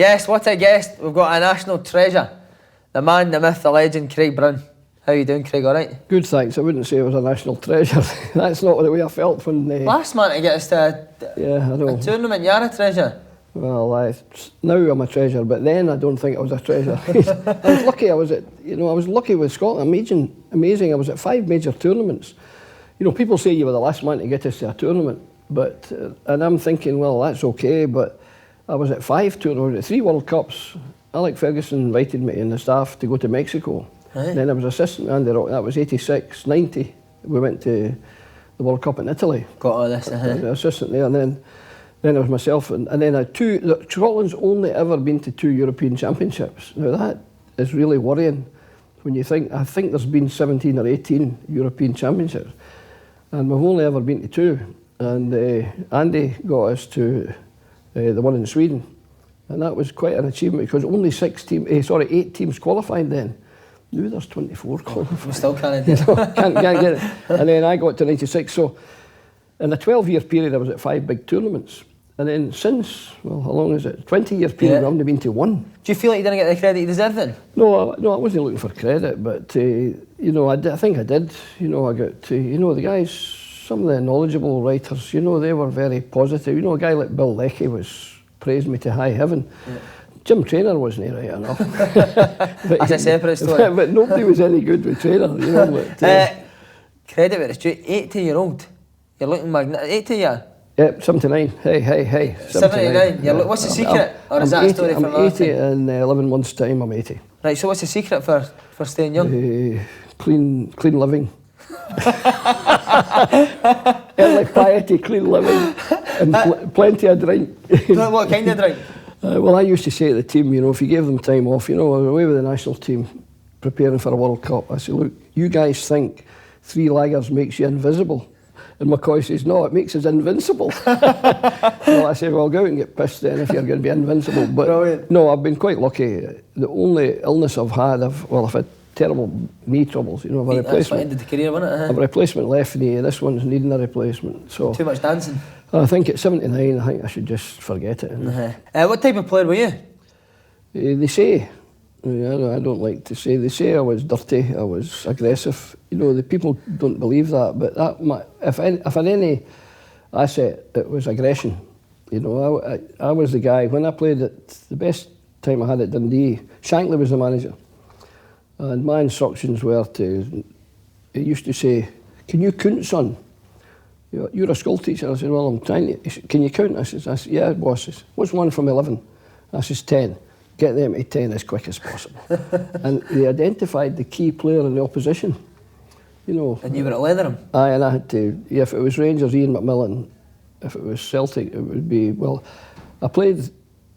Yes, what a guest. We've got a national treasure. The man, the myth, the legend, Craig Brown. How you doing, Craig? All right? Good, thanks. I wouldn't say it was a national treasure. That's not the way I felt when... Last man to get us to yeah, I know. a tournament, you're a treasure. Well, now I'm a treasure, but then I don't think I was a treasure. I was lucky. I was lucky with Scotland. Amazing. I was at 5 major tournaments. You know, people say you were the last man to get us to a tournament, but and I'm thinking, well, that's okay. But I was at 5 tournaments, at 3 World Cups. Alec Ferguson invited me and the staff to go to Mexico. Right. Then I was assistant Andy Rock. That was 86, 90. We went to the World Cup in Italy. Got all this. Assistant there, and then it was myself, and then I had 2. Look, Scotland's only ever been to 2 European Championships. Now that is really worrying when you think. I think there's been 17 or 18 European Championships, and we've only ever been to 2. And Andy got us to the one in Sweden, and that was quite an achievement because only 8 teams qualified then. Now there's 24 qualified. We still can't do it. Can't get it. And then I got to 96. So in a 12-year period, I was at 5 big tournaments. And then since, well, how long is it? 20-year period, I've only been to 1. Do you feel like you didn't get the credit you deserve then? No, I wasn't looking for credit, but you know, I think I did. You know, I got to, you know, the guys, some of the knowledgeable writers, you know, they were very positive. You know, a guy like Bill Leckie praised me to high heaven. Yeah. Jim Traynor wasn't right enough. That's a separate story. But nobody was any good with Traynor, you know. But, credit where it's due. 80-year-old. You're looking magnificent. 80 year. Yep, 79. Hey. 79. What's the secret? Or is that a story I'm for 80 in 11 months' time. I'm 80. Right. So what's the secret for staying young? Clean living. Early piety, clean living, and plenty of drink. What kind of drink? Well, I used to say to the team, you know, if you gave them time off, you know, I was away with the national team preparing for a World Cup. I said, look, you guys think 3 lagers makes you invisible. And McCoy says, no, it makes us invincible. Well, I said, well, go out and get pissed then if you're going to be invincible. But brilliant. No, I've been quite lucky. The only illness I've had, I've had terrible knee troubles. You know, I've a replacement. That's what ended the career, wasn't it? I've a replacement left knee, and this one's needing a replacement. So too much dancing. I think at 79, I think I should just forget it. What type of player were you? They say, I don't like to say, they say I was dirty, I was aggressive. You know, the people don't believe that, but if I had any asset, it was aggression. You know, I was the guy, when I played it, the best time I had at Dundee, Shankly was the manager. And my instructions were he used to say, can you count, son? You're a school teacher. I said, well, I'm trying to. Can you count? I said, yeah, boss. I said, what's 1 from 11? I said, 10. Get them to 10 as quick as possible. And they identified the key player in the opposition. You know. And you were at Leatherham? Aye, and I had to. Yeah, if it was Rangers, Ian McMillan. If it was Celtic, it would be, well, I played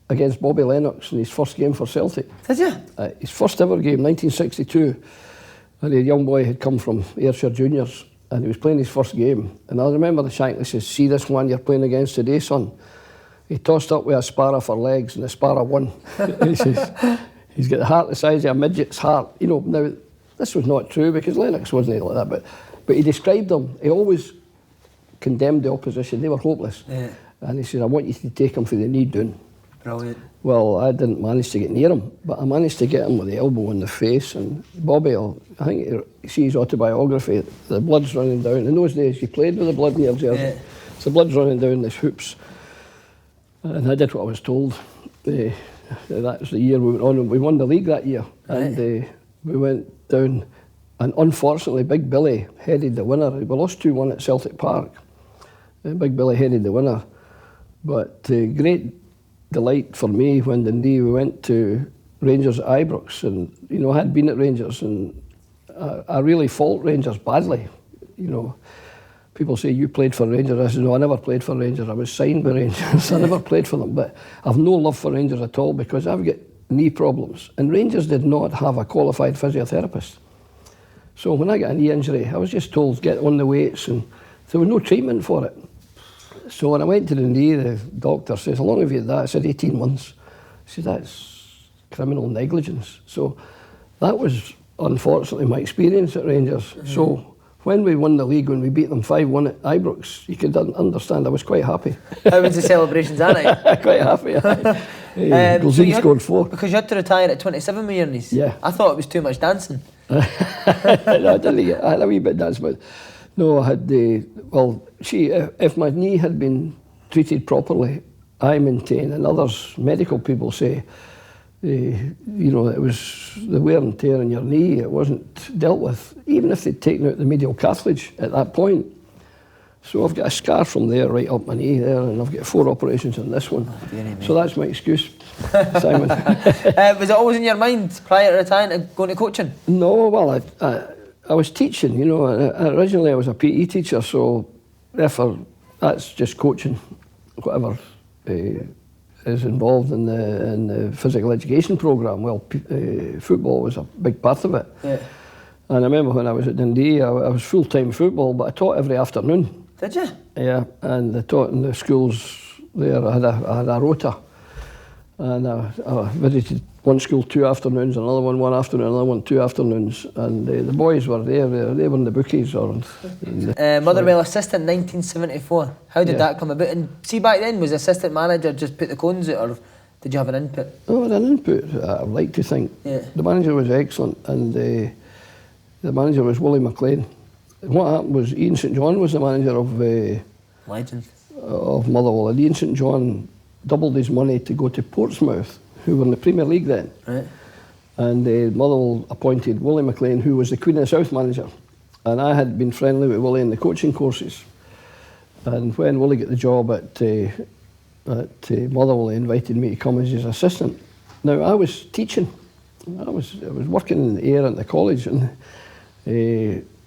against Bobby Lennox in his first game for Celtic. Did you? His first ever game, 1962. And a young boy had come from Ayrshire Juniors, and he was playing his first game. And I remember the Shankly says, see this one you're playing against today, son? He tossed up with a sparrow for legs, and the sparrow won. He says, he's got the heart the size of a midget's heart. You know, now, this was not true, because Lennox wasn't like that, but he described them. He always condemned the opposition. They were hopeless. Yeah. And he said, I want you to take them for the knee down. Brilliant. Well, I didn't manage to get near him, but I managed to get him with the elbow in the face. And Bobby, I think you see his autobiography, the blood's running down. In those days, you played with the blood in your jersey. Yeah. So the blood's running down these hoops. And I did what I was told. That was the year we went on, and we won the league that year. Right. And we went down, and unfortunately, Big Billy headed the winner. We lost 2-1 at Celtic Park. Big Billy headed the winner. But great delight for me when Dundee, we went to Rangers at Ibrox, and you know, I had been at Rangers, and I really fault Rangers badly. You know, people say, you played for Rangers. I said, no, I never played for Rangers. I was signed by Rangers. I never played for them, but I've no love for Rangers at all, because I've got knee problems, and Rangers did not have a qualified physiotherapist. So when I got a knee injury, I was just told, get on the weights, and there was no treatment for it. So when I went to Dundee, the doctor says, how long have you had that? I said, 18 months. He said, that's criminal negligence. So that was, unfortunately, my experience at Rangers. Mm-hmm. So when we won the league, when we beat them 5-1 at Ibrox, you could understand I was quite happy. How was the celebrations that night? Quite happy. Golzin scored 4. Because you had to retire at 27 with your knees. Yeah. I thought it was too much dancing. No, I didn't. I had a wee bit of dance, but no, I had the. Well, if my knee had been treated properly, I maintain, and others, medical people say, you know, it was the wear and tear in your knee. It wasn't dealt with, even if they'd taken out the medial cartilage at that point. So I've got a scar from there right up my knee there, and I've got 4 operations on this one. So that's my excuse, Simon. Was it always in your mind prior to retiring to going to coaching? No, well, I was teaching, you know. Originally I was a PE teacher, so therefore that's just coaching, whatever is involved in the physical education programme. Well, football was a big part of it. Yeah. And I remember when I was at Dundee, I was full-time football, but I taught every afternoon. Did you? Yeah, and I taught in the schools there. I had a rota, and I visited one school 2 afternoons, another one afternoon, another one 2 afternoons, and the boys were there. They were in the bookies or. Motherwell assistant 1974. How did that come about? And see, back then, was the assistant manager just put the cones out, or did you have an input? Oh, I had an input. I'd like to think. Yeah. The manager was excellent, and the manager was Willie McLean. What happened was Ian St John was the manager of Legend of Motherwell, and Ian St John doubled his money to go to Portsmouth, who were in the Premier League then. Right. And Motherwell appointed Willie McLean, who was the Queen of the South manager. And I had been friendly with Willie in the coaching courses. And when Willie got the job at Motherwell, he invited me to come as his assistant. Now, I was teaching. I was working in the air at the college, and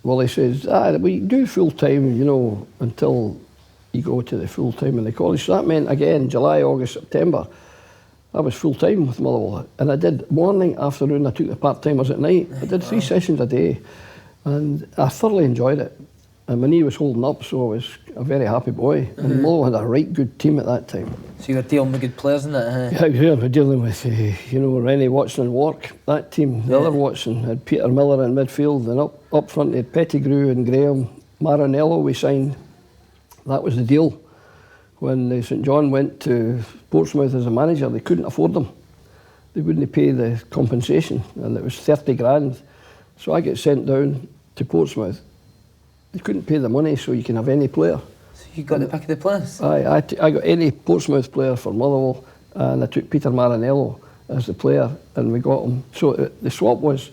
Willie says, we do full-time, you know, until you go to the full-time in the college. So that meant, again, July, August, September, I was full-time with Motherwell. And I did morning, afternoon, I took the part-timers at night. I did 3 sessions a day, and I thoroughly enjoyed it. And my knee was holding up, so I was a very happy boy. And Motherwell had a right good team at that time. So you were dealing with good players in that, huh? Yeah, we were dealing with, you know, Rennie Watson and Wark, that team. The other Watson had Peter Miller in midfield, and up front they had Pettigrew and Graham. Maranello we signed. That was the deal. When St John went to Portsmouth as a manager, they couldn't afford them. They wouldn't pay the compensation, and it was 30 grand. So I get sent down to Portsmouth. They couldn't pay the money, so you can have any player. So you got the pick of the players? I got any Portsmouth player for Motherwell, and I took Peter Maranello as the player, and we got him. So the swap was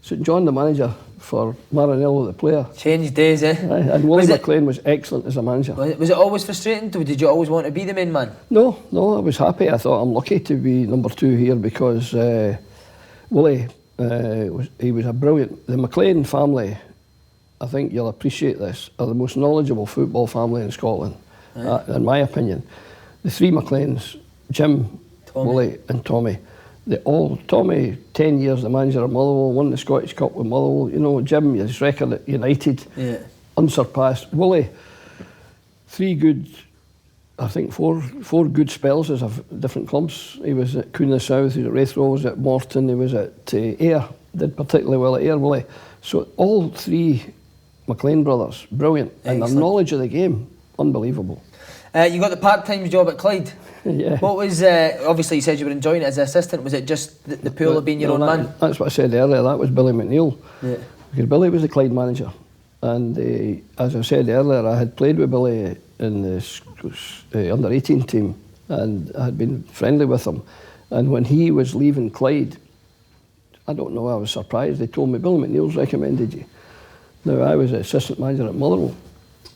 St John the manager for Maranello the player. Changed days, eh? And Willie McLean was excellent as a manager. Was it always frustrating? Did you always want to be the main man? No, I was happy. I thought I'm lucky to be number 2 here because Willie, he was a brilliant. The McLean family, I think you'll appreciate this, are the most knowledgeable football family in Scotland, in my opinion. The 3 McLeans, Jim, Tommy. Willie and Tommy, Tommy, 10 years the manager of Motherwell, won the Scottish Cup with Motherwell. You know, Jim, his record at United, unsurpassed. Willie, 3 good, I think 4 good spells as of different clubs. He was at Queen of the South, he was at Raithrow, he was at Morton, he was at Ayr, did particularly well at Ayr, Willie. So all 3 McLean brothers, brilliant. Excellent. And their knowledge of the game, unbelievable. You got the part-time job at Clyde. Yeah. What was, obviously you said you were enjoying it as an assistant, was it just the pull of being your own man? That's what I said earlier, that was Billy McNeil. Yeah. Because Billy was the Clyde manager. And as I said earlier, I had played with Billy in the under-18 team, and I had been friendly with him. And when he was leaving Clyde, I don't know, I was surprised. They told me, Billy McNeil's recommended you. Now, I was assistant manager at Motherwell,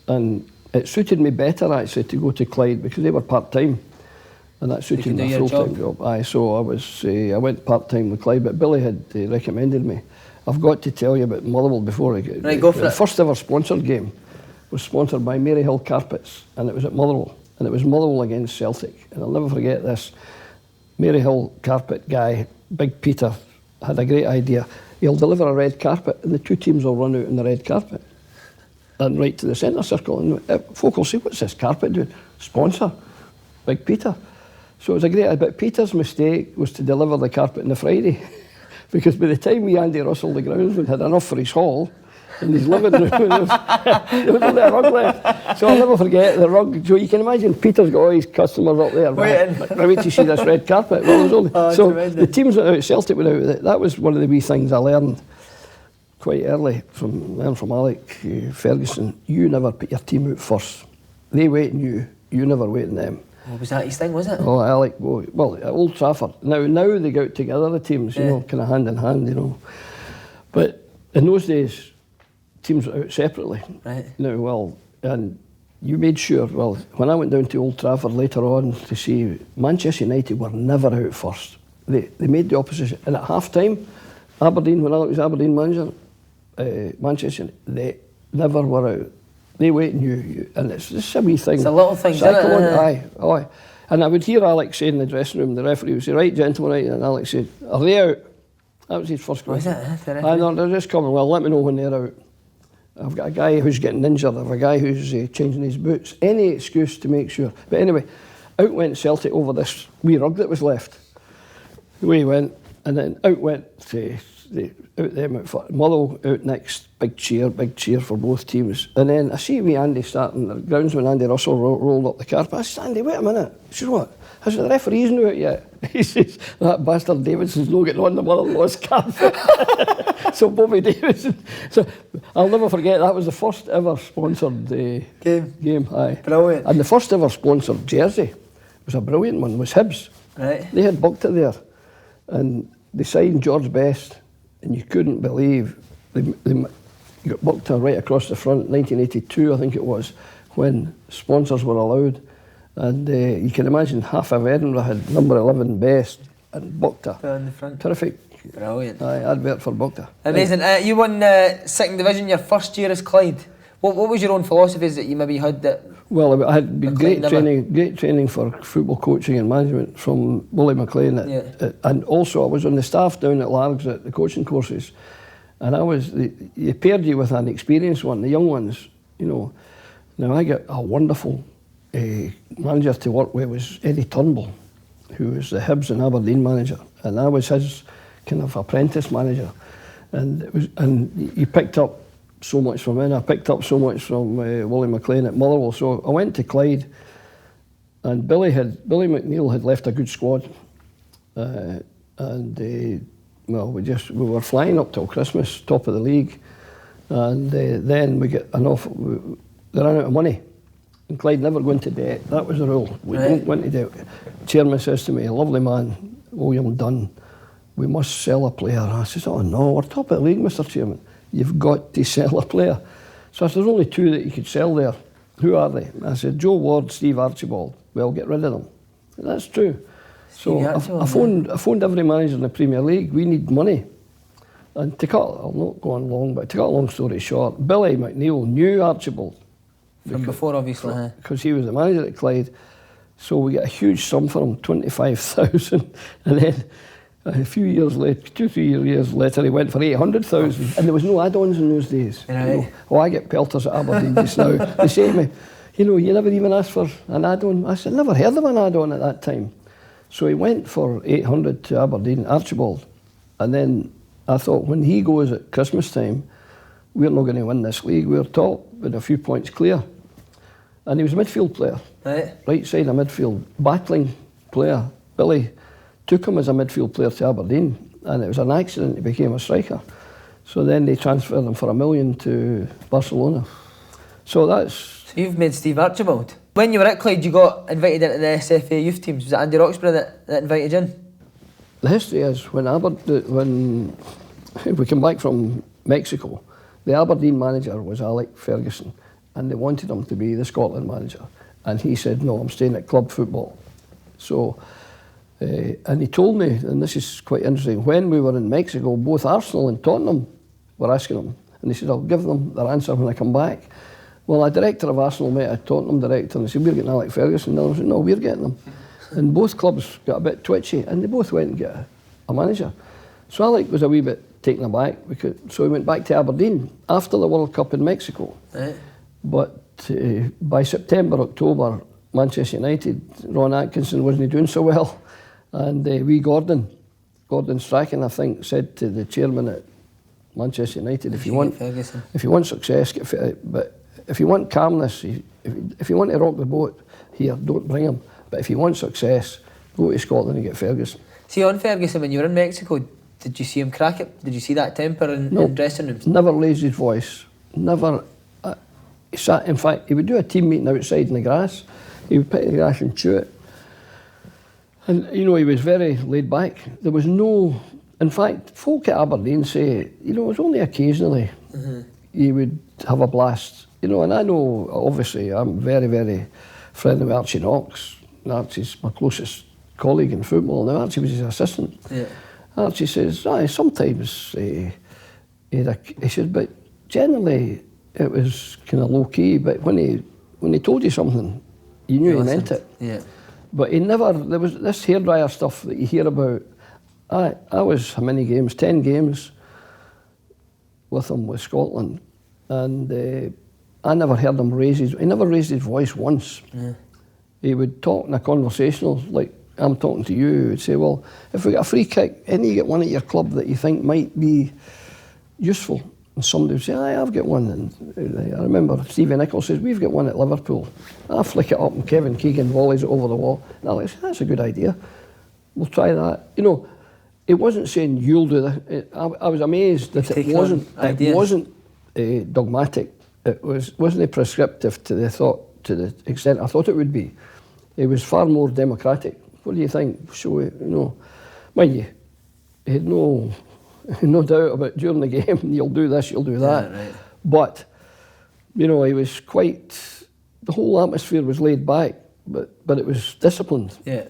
and it suited me better, actually, to go to Clyde, because they were part-time, and that suited my full-time job. Aye, so I went part-time with Clyde, but Billy had recommended me. I've got to tell you about Motherwell before I get... Right, go for it. The first ever sponsored game was sponsored by Maryhill Carpets, and it was at Motherwell, and it was Motherwell against Celtic, and I'll never forget this. Maryhill Carpet guy, Big Peter, had a great idea. He'll deliver a red carpet, and the 2 teams will run out on the red carpet and right to the centre circle. And folk will say, what's this carpet doing? Sponsor, Big Peter. So it was a great idea. But Peter's mistake was to deliver the carpet on the Friday because by the time we, Andy Russell, the groundsman, had enough for his haul, in his living room. There was only a rug left. So I'll never forget the rug. So you can imagine Peter's got all his customers up there. I wait to see this red carpet. Well, there's only, so tremendous. The teams that out Celtic went out. That was one of the wee things I learned quite early from Alec Ferguson. You never put your team out first. They wait on you. You never wait on them. Was that his thing, was it? Oh, Alec, well, at Old Trafford. Now they go out together, the teams, you know, kind of hand in hand, you know. But in those days, teams were out separately. Right. Now, well, and you made sure, well, when I went down to Old Trafford later on to see Manchester United were never out first. They made the opposition. And at half-time, Aberdeen, when Alec was Aberdeen manager, Manchester, they never were out. They wait on you, and it's just a wee thing. It's a little thing, isn't it? Aye. And I would hear Alex say in the dressing room, the referee would say, right, gentlemen, right, and Alex said, are they out? That was his first question. Was it? I know, they're just coming, well, let me know when they're out. I've got a guy who's getting injured, I've a guy who's changing his boots, any excuse to make sure. But anyway, out went Celtic over this wee rug that was left. Away he went, and then out went Motherwell out next, big cheer for both teams. And then I see wee Andy starting, the groundsman Andy Russell rolled up the carpet. I said, Andy, wait a minute. He said, what? I said, the referee's not out yet. He says, that bastard Davidson's not getting on the mother-in-law's carpet. So Bobby Davidson. So I'll never forget, that was the first ever sponsored game. Aye. Brilliant. And the first ever sponsored jersey was a brilliant one, was Hibs. Right. They had Buckter there. And they signed George Best. And you couldn't believe they got Buckter right across the front, 1982 I think it was, when sponsors were allowed. And you can imagine half of Edinburgh had number 11 Best and Buckter. On the front. Terrific. Brilliant. Advert for Buckter. Amazing. You won second division your first year as Clyde. What was your own philosophies that you maybe had that? Well, I had great training for football coaching and management from Willie McLean. And also I was on the staff down at Largs at the coaching courses. And they paired you with an experienced one, the young ones, you know. Now I got a wonderful manager to work with, was Eddie Turnbull, who was the Hibs and Aberdeen manager. And I was his kind of apprentice manager. And he picked up so much from him. I picked up so much from Willie McLean at Motherwell. So I went to Clyde, and Billy McNeil had left a good squad, we were flying up till Christmas, top of the league, and then we get an offer. They ran out of money, and Clyde never go into debt. That was the rule. We don't go into debt. Chairman says to me, a lovely man, William Dunn, we must sell a player. I says, oh no, we're top of the league, Mr. Chairman. You've got to sell a player. So I said, there's only two that you could sell there. Who are they? I said, Joe Ward, Steve Archibald. Well, get rid of them. And that's true. So I phoned every manager in the Premier League. We need money. And I'll not go on long, but to cut a long story short, Billy McNeil knew Archibald. From before, obviously. Because he was the manager at Clyde. So we got a huge sum for him, 25,000. And then a few years later, 2-3 years later, he went for 800,000, and there was no add-ons in those days. Right. You know? Oh, I get pelters at Aberdeen just now. They say to me, you know, you never even asked for an add-on. I said, never heard of an add-on at that time. So he went for 800 to Aberdeen, Archibald, and then I thought, when he goes at Christmas time, we're not going to win this league. We're top with a few points clear. And he was a midfield player, right side of midfield, battling player. Billy took him as a midfield player to Aberdeen, and it was an accident he became a striker. So then they transferred him for $1 million to Barcelona. So you've made Steve Archibald. When you were at Clyde, you got invited into the SFA youth teams. Was it Andy Roxburgh that invited you in? The history is, when we came back from Mexico, the Aberdeen manager was Alec Ferguson, and they wanted him to be the Scotland manager. And he said, no, I'm staying at club football. So, and he told me, and this is quite interesting, when we were in Mexico, both Arsenal and Tottenham were asking him, and he said, I'll give them their answer when I come back. Well, a director of Arsenal met a Tottenham director, and he said, we're getting Alec Ferguson. And I said, no, we're getting them. And both clubs got a bit twitchy, and they both went and got a manager. So Alec was a wee bit taken aback, so he went back to Aberdeen after the World Cup in Mexico. Right. But by September, October, Manchester United, Ron Atkinson wasn't doing so well. And Gordon Strachan, I think, said to the chairman at Manchester United. If you Ferguson. want success, get fit. But if you want calmness, if you want to rock the boat here, don't bring him. But if you want success, go to Scotland and get Ferguson. See, on Ferguson, when you were in Mexico, did you see him crack it? Did you see that temper in dressing rooms? Never raised his voice. Never. He sat. In fact, he would do a team meeting outside in the grass. He would pick the grass and chew it. And he was very laid back. There was no. In fact, folk at Aberdeen say, it was only occasionally he would have a blast. And I know, obviously, I'm very, very friendly with Archie Knox. Archie's my closest colleague in football. Now, Archie was his assistant. Yeah. Archie says, sometimes he said, but generally it was kind of low key. But when he told you something, you knew he meant it. Yeah. But he never. There was this hairdryer stuff that you hear about. I was how many games? 10 games with him with Scotland, and I never heard him raise his. He never raised his voice once. Yeah. He would talk in a conversational like I'm talking to you. He would say, "Well, if we get a free kick, and you get one at your club that you think might be useful." And somebody would say, I've got one. And I remember Stevie Nicol says, we've got one at Liverpool. I flick it up and Kevin Keegan volleys it over the wall. And I say, that's a good idea. We'll try that. It wasn't saying you'll do that. I was amazed that it wasn't dogmatic. It wasn't prescriptive to the extent I thought it would be. It was far more democratic. What do you think? So, mind you, he had no doubt about during the game, you'll do this, you'll do that. Yeah, right. But, he was quite, the whole atmosphere was laid back, but it was disciplined. Yeah.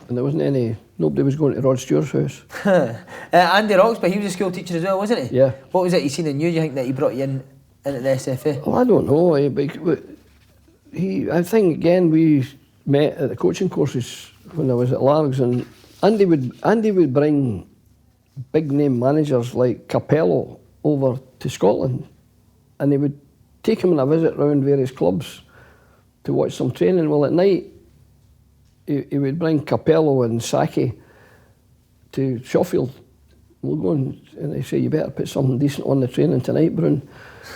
And there wasn't nobody was going to Rod Stewart's house. Andy Roxby, he was a school teacher as well, wasn't he? Yeah. What was it you seen in you think, that he brought you in at the SFA? Well, I don't know. I think, again, we met at the coaching courses when I was at Largs, and Andy would bring big name managers like Capello over to Scotland, and he would take him on a visit round various clubs to watch some training. Well, at night he would bring Capello and Saki to Sheffield. We'll go and they say, you better put something decent on the training tonight, Brun.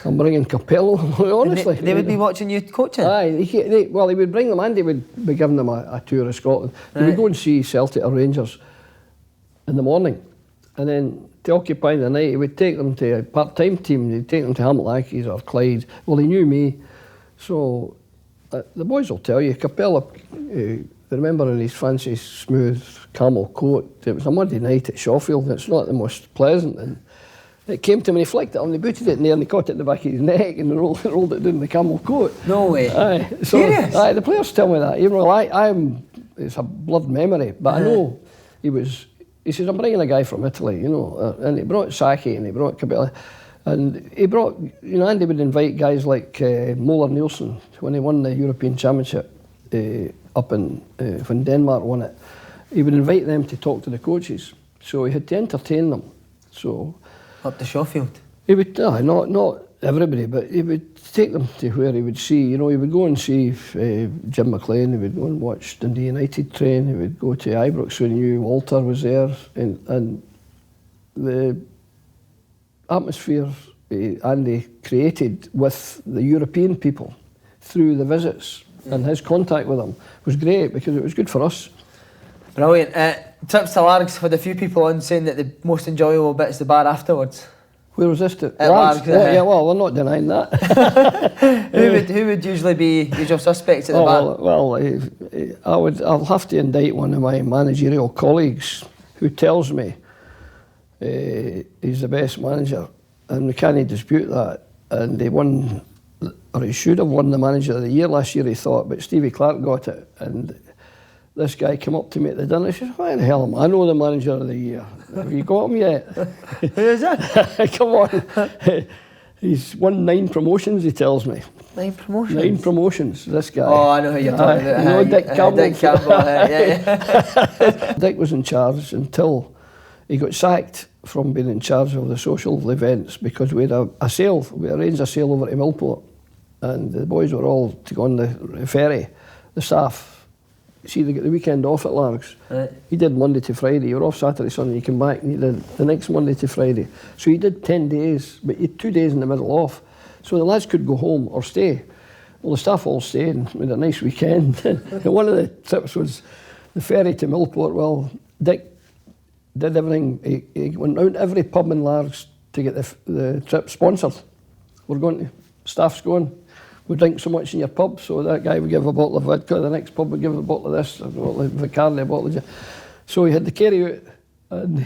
I'm bringing Capello. Honestly, they would be watching you coaching? Aye, he would bring them. Andy would be giving them a tour of Scotland. They would go and see Celtic or Rangers in the morning. And then to occupy the night, he would take them to a part-time team. He'd take them to Hamilton or Clyde. Well, he knew me. So the boys will tell you, Capello, remember in his fancy, smooth camel coat, it was a Monday night at Sheffield. It's not the most pleasant. And it came to him and he flicked it on, he booted it in there and he caught it in the back of his neck and rolled it down the camel coat. No way. Aye. So, serious? Aye, the players tell me that. Even though it's a blood memory, but I know he says, I'm bringing a guy from Italy, and he brought Saki and he brought Cabela. And he brought, Andy would invite guys like Moller Nielsen when he won the European Championship up in, when Denmark won it. He would invite them to talk to the coaches. So he had to entertain them. So up to Sheffield? He would, not everybody, but he would take them to where he would see, he would go and see Jim McLean, he would go and watch Dundee United train, he would go to Ibrox when he knew Walter was there, and the atmosphere Andy created with the European people through the visits and his contact with them was great because it was good for us. Brilliant. Trips to Largs, had a few people on saying that the most enjoyable bit is the bar afterwards. Where was this? At Largs. Yeah, well, we're not denying that. Who would usually be usual suspects at the bar? Well, I'll have to indict one of my managerial colleagues who tells me he's the best manager, and we can't dispute that. And he won, or he should have won the Manager of the Year last year, he thought, but Stevie Clark got it. And this guy came up to me at the dinner. He says, why the hell am I know the Manager of the Year? Have you got him yet? Who is that? Come on. He's won 9 promotions, he tells me. 9 promotions? 9 promotions, this guy. Oh, I know who you're talking about. Dick Campbell. Dick Campbell, yeah. Dick was in charge until he got sacked from being in charge of the social events because we had a sale. We arranged a sale over to Millport, and the boys were all to go on the ferry, the staff. see, they get the weekend off at Largs. Right. He did Monday to Friday. You were off Saturday, Sunday. You came back and you did the next Monday to Friday. So he did 10 days, but he had 2 days in the middle off. So the lads could go home or stay. Well, the staff all stayed and we had a nice weekend. And one of the trips was the ferry to Millport. Well, Dick did everything. He went out every pub in Largs to get the trip sponsored. We're going to, staff's going, we drink so much in your pub, so that guy would give a bottle of vodka, the next pub would give a bottle of this, a bottle of Bacardi, a bottle of... So he had the carry out, and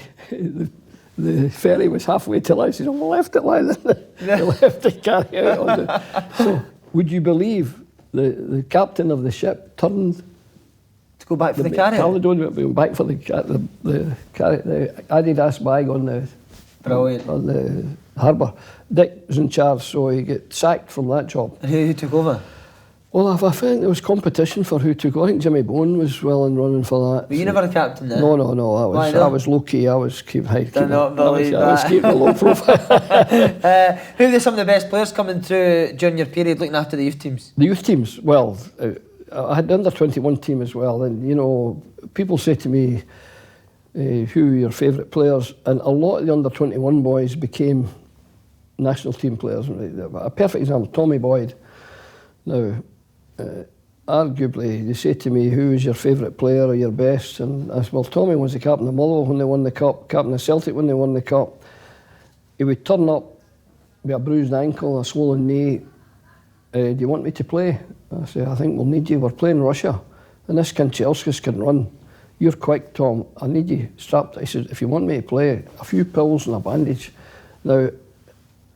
the ferry was halfway to Largs. He said, we left it lying there. They left the carry out on the... So, would you believe the captain of the ship turned... To go back for the carry? Caledonian went back for the Adidas bag on the... Brilliant. On the harbour. Dick was in charge, so he got sacked from that job. And who took over? Well, I think there was competition for who took over. I think Jimmy Bone was well and running for that. Were you never a captain then? No. I was low key. I was keeping I was keeping a low profile. Who are some of the best players coming through during your period looking after the youth teams? The youth teams, well, I had the under-21 team as well, and you know, people say to me, who are your favourite players? And a lot of the under-21 boys became national team players. A perfect example, Tommy Boyd. Now, arguably, they say to me, who is your favourite player or your best? And I said, well, Tommy was the captain of Motherwell when they won the cup, captain of Celtic when they won the cup. He would turn up with a bruised ankle, a swollen knee. Do you want me to play? I said, I think we'll need you. We're playing Russia. And this Kanchelskis can run. You're quick, Tom. I need you strapped. I said, if you want me to play, a few pills and a bandage. Now,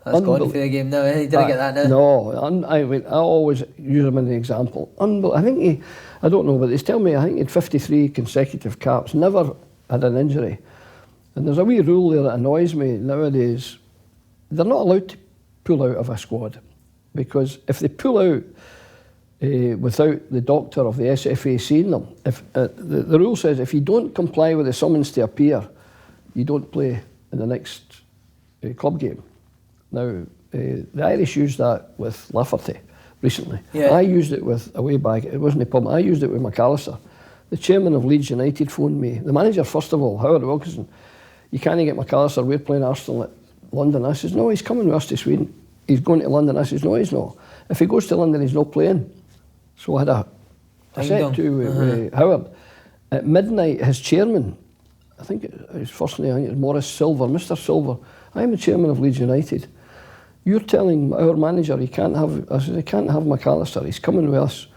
that's gone for the game now, eh? He didn't get that now. No, I always use him as an example. I think I don't know, but they tell me I think he had 53 consecutive caps, never had an injury. And there's a wee rule there that annoys me nowadays. They're not allowed to pull out of a squad, because if they pull out without the doctor of the SFA seeing them, if the rule says if you don't comply with the summons to appear, you don't play in the next club game. Now, the Irish used that with Lafferty recently. Yeah. I used it with, away back, it wasn't a problem, I used it with McAllister. The chairman of Leeds United phoned me, the manager first of all, Howard Wilkinson, you can't get McAllister, we're playing Arsenal at London. I says, no, he's coming with us to Sweden. He's going to London. I says, no, he's not. If he goes to London, he's not playing. So I had I said to Howard, at midnight, his chairman, I think his first name, I think it was Morris Silver, Mr. Silver, I'm the chairman of Leeds United. You're telling our manager he can't have, I said, he can't have McAllister, he's coming with us.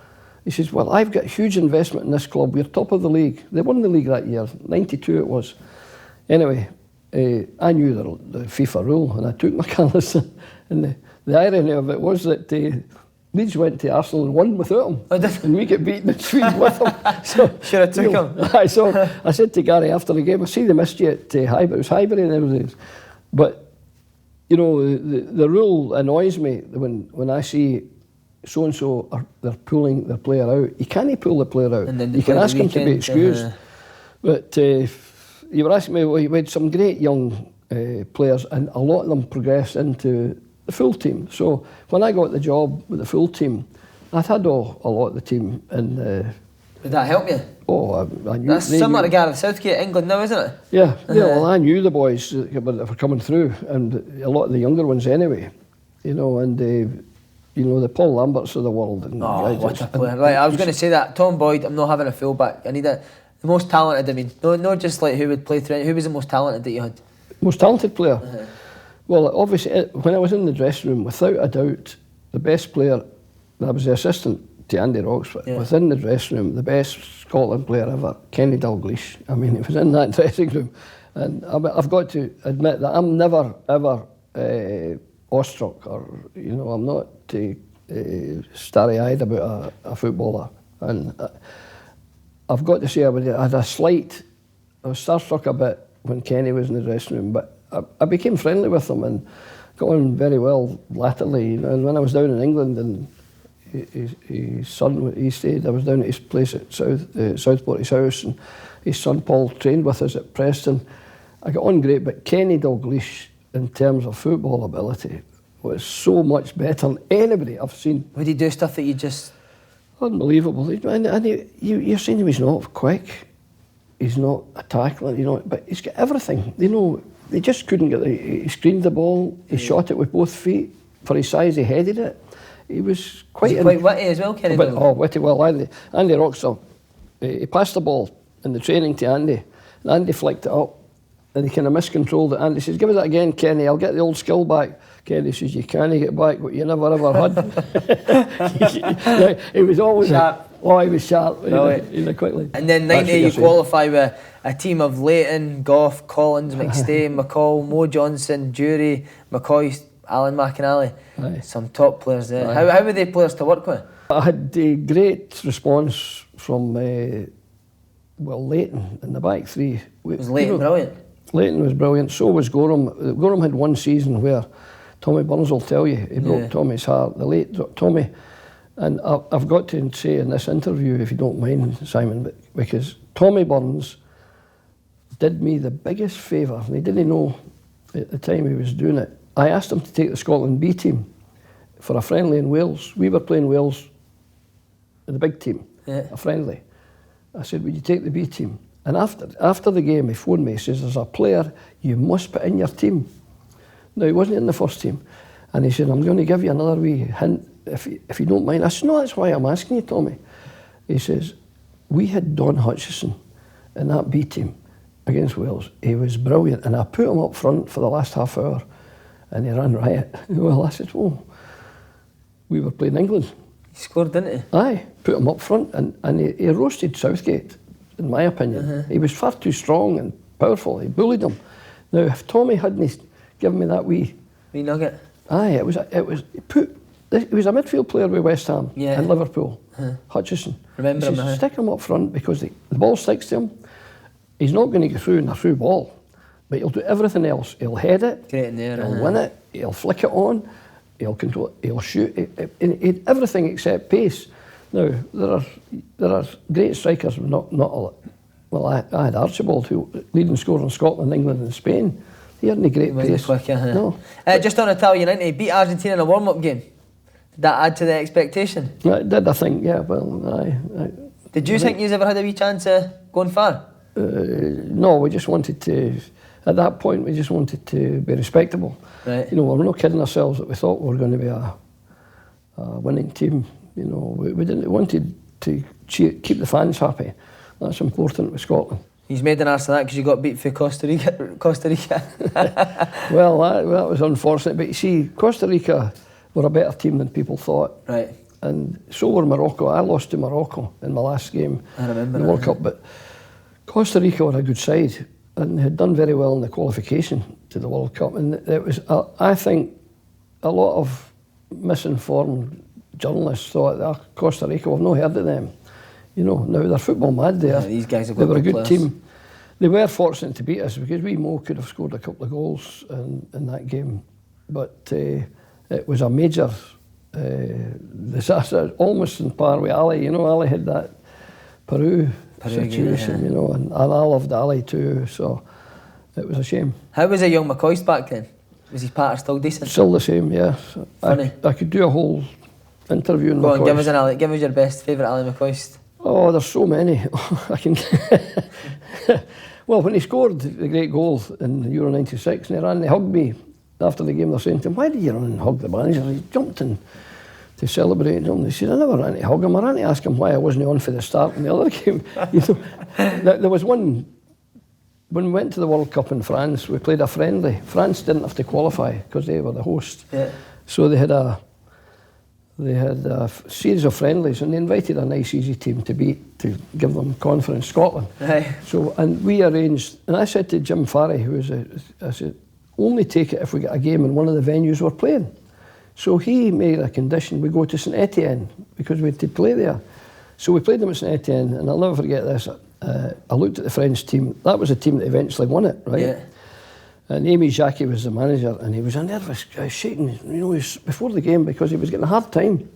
He says, well, I've got huge investment in this club, we're top of the league. They won the league that year, 92 it was. Anyway, I knew the FIFA rule and I took McAllister. And the irony of it was that Leeds went to Arsenal and won without him. And we get beaten in Sweden with him. So, should have took him. So I said to Gary after the game, I see they missed you at Highbury. It was Highbury and everything. But, you know, the rule annoys me when I see so-and-so, they're pulling their player out. You can't pull the player out. You can ask him to be excused. But you were asking me, we had some great young players and a lot of them progressed into the full team. So when I got the job with the full team, I'd had a lot of the team. And did that help you? Oh, I knew. That's similar to Gareth Southgate at England now, isn't it? Yeah, well, I knew the boys that were coming through, and a lot of the younger ones anyway. You know, and you know, the Paul Lamberts of the world. And what a player! Right, I was going to say that Tom Boyd. I'm not having a fullback. I need the most talented. I mean, not just like who would play through. Who was the most talented that you had? Most talented player. Well, obviously, when I was in the dressing room, without a doubt, the best player. I was the assistant to Andy Roxburgh. Within the dressing room, the best Scotland player ever, Kenny Dalglish. I mean, he was in that dressing room, and I've got to admit that I'm never ever awestruck, or you know, I'm not starry-eyed about a footballer. And I've got to say, I was starstruck a bit when Kenny was in the dressing room, but I became friendly with him and got on very well latterly. You know, and when I was down in England and his son, he stayed, I was down at his place at Southport, his house, and his son Paul trained with us at Preston. I got on great, but Kenny Dalglish, in terms of football ability, was so much better than anybody I've seen. Would he do stuff that you just... Unbelievable. You're saying he's not quick, he's not a tackler, but he's got everything. They just couldn't get he screened the ball, he shot it with both feet. For his size, he headed it. He was quite witty as well, Kenny. Witty. Well, Andy Roxall, he passed the ball in the training to Andy, and Andy flicked it up, and he kind of miscontrolled it. Andy says, "Give us that again, Kenny, I'll get the old skill back." Kenny says, "You can't get back what you never ever had." He was always sharp. He was sharp. Quickly. And then 90, you qualify with a team of Leighton, Gough, Collins, McStay, McCall, Mo Johnson, Jury, McCoy, Alan McInally. Some top players there. How were they players to work with? I had a great response from Leighton in the back three. Was Leighton brilliant? Leighton was brilliant. So was Gorham. Gorham had one season where Tommy Burns will tell you he broke Tommy's heart. The late Tommy. And I've got to say in this interview, if you don't mind, Simon, because Tommy Burns did me the biggest favour, and he didn't know at the time he was doing it. I asked him to take the Scotland B team for a friendly in Wales. We were playing Wales, the big team, a friendly. I said, "Would you take the B team?" And after the game, he phoned me. He says, "There's a player you must put in your team." Now, he wasn't in the first team. And he said, "I'm going to give you another wee hint, if you don't mind." I said, "No, that's why I'm asking you, Tommy." He says, "We had Don Hutchison in that B team against Wales. He was brilliant. And I put him up front for the last half hour, and he ran riot." Well, I said, "Oh, we were playing England." He scored, didn't he? Aye, put him up front, and he roasted Southgate, in my opinion. He was far too strong and powerful. He bullied him. Now, if Tommy hadn't given me that wee nugget. Aye, he was a midfield player with West Ham and Liverpool. Hutchison. Remember him? Stick him up front because the ball sticks to him. He's not going to get through in a through ball, but he'll do everything else. He'll head it. Great in there. He'll win it. He'll flick it on. He'll control it. He'll shoot. Everything except pace. Now there are great strikers, but not a lot. Well, I had Archibald, who leading scorer in Scotland, England, and Spain. He had any great pace. Quick, No. Just on Italian, he beat Argentina in a warm-up game. Did that add to the expectation? It did, I think. Yeah. Well, Did you think you ever had a wee chance of going far? No, we just wanted to. At that point, we just wanted to be respectable. Right. We're not kidding ourselves that we thought we were going to be a winning team. We didn't wanted to keep the fans happy. That's important with Scotland. He's made an arse of that because you got beat for Costa Rica. Well, that was unfortunate. But you see, Costa Rica were a better team than people thought. Right. And so were Morocco. I lost to Morocco in my last game in the World Cup. But Costa Rica were a good side and had done very well in the qualification to the World Cup. And it was, I think, a lot of misinformed journalists thought that Costa Rica, we've not heard of them. Now they're football mad there. These guys have they got were a good players. team. They were fortunate to beat us because Mo could have scored a couple of goals in that game. But it was a major disaster, almost in par with Ali. Ali had that Peru situation, and I loved Ali too, so it was a shame. How was a young McCoist back then? Was his pattern still decent? Still the same, yeah. Funny. I could do a whole interview on Go on, McCoist. give us your best favourite Ali McCoist. Oh, there's so many. I can. Well, when he scored the great goal in Euro '96, and he hugged me after the game, they're saying to him, "Why did you run and hug the manager?" He jumped in to celebrate him. They said, "I never ran to hug him. I ran to ask him why I wasn't on for the start in the other game." There was one, when we went to the World Cup in France, we played a friendly. France didn't have to qualify because they were the host. Yeah. So they had a series of friendlies, and they invited a nice, easy team to beat to give them Conference Scotland. Right. So, and we arranged, and I said to Jim Farry, I said, only take it if we get a game in one of the venues we're playing. So he made a condition we go to St Etienne because we had to play there. So we played them at St Etienne, and I'll never forget this. I looked at the French team. That was the team that eventually won it, right? Yeah. And Amy Jackie was the manager, and he was a nervous guy, shaking, he was before the game because he was getting a hard time.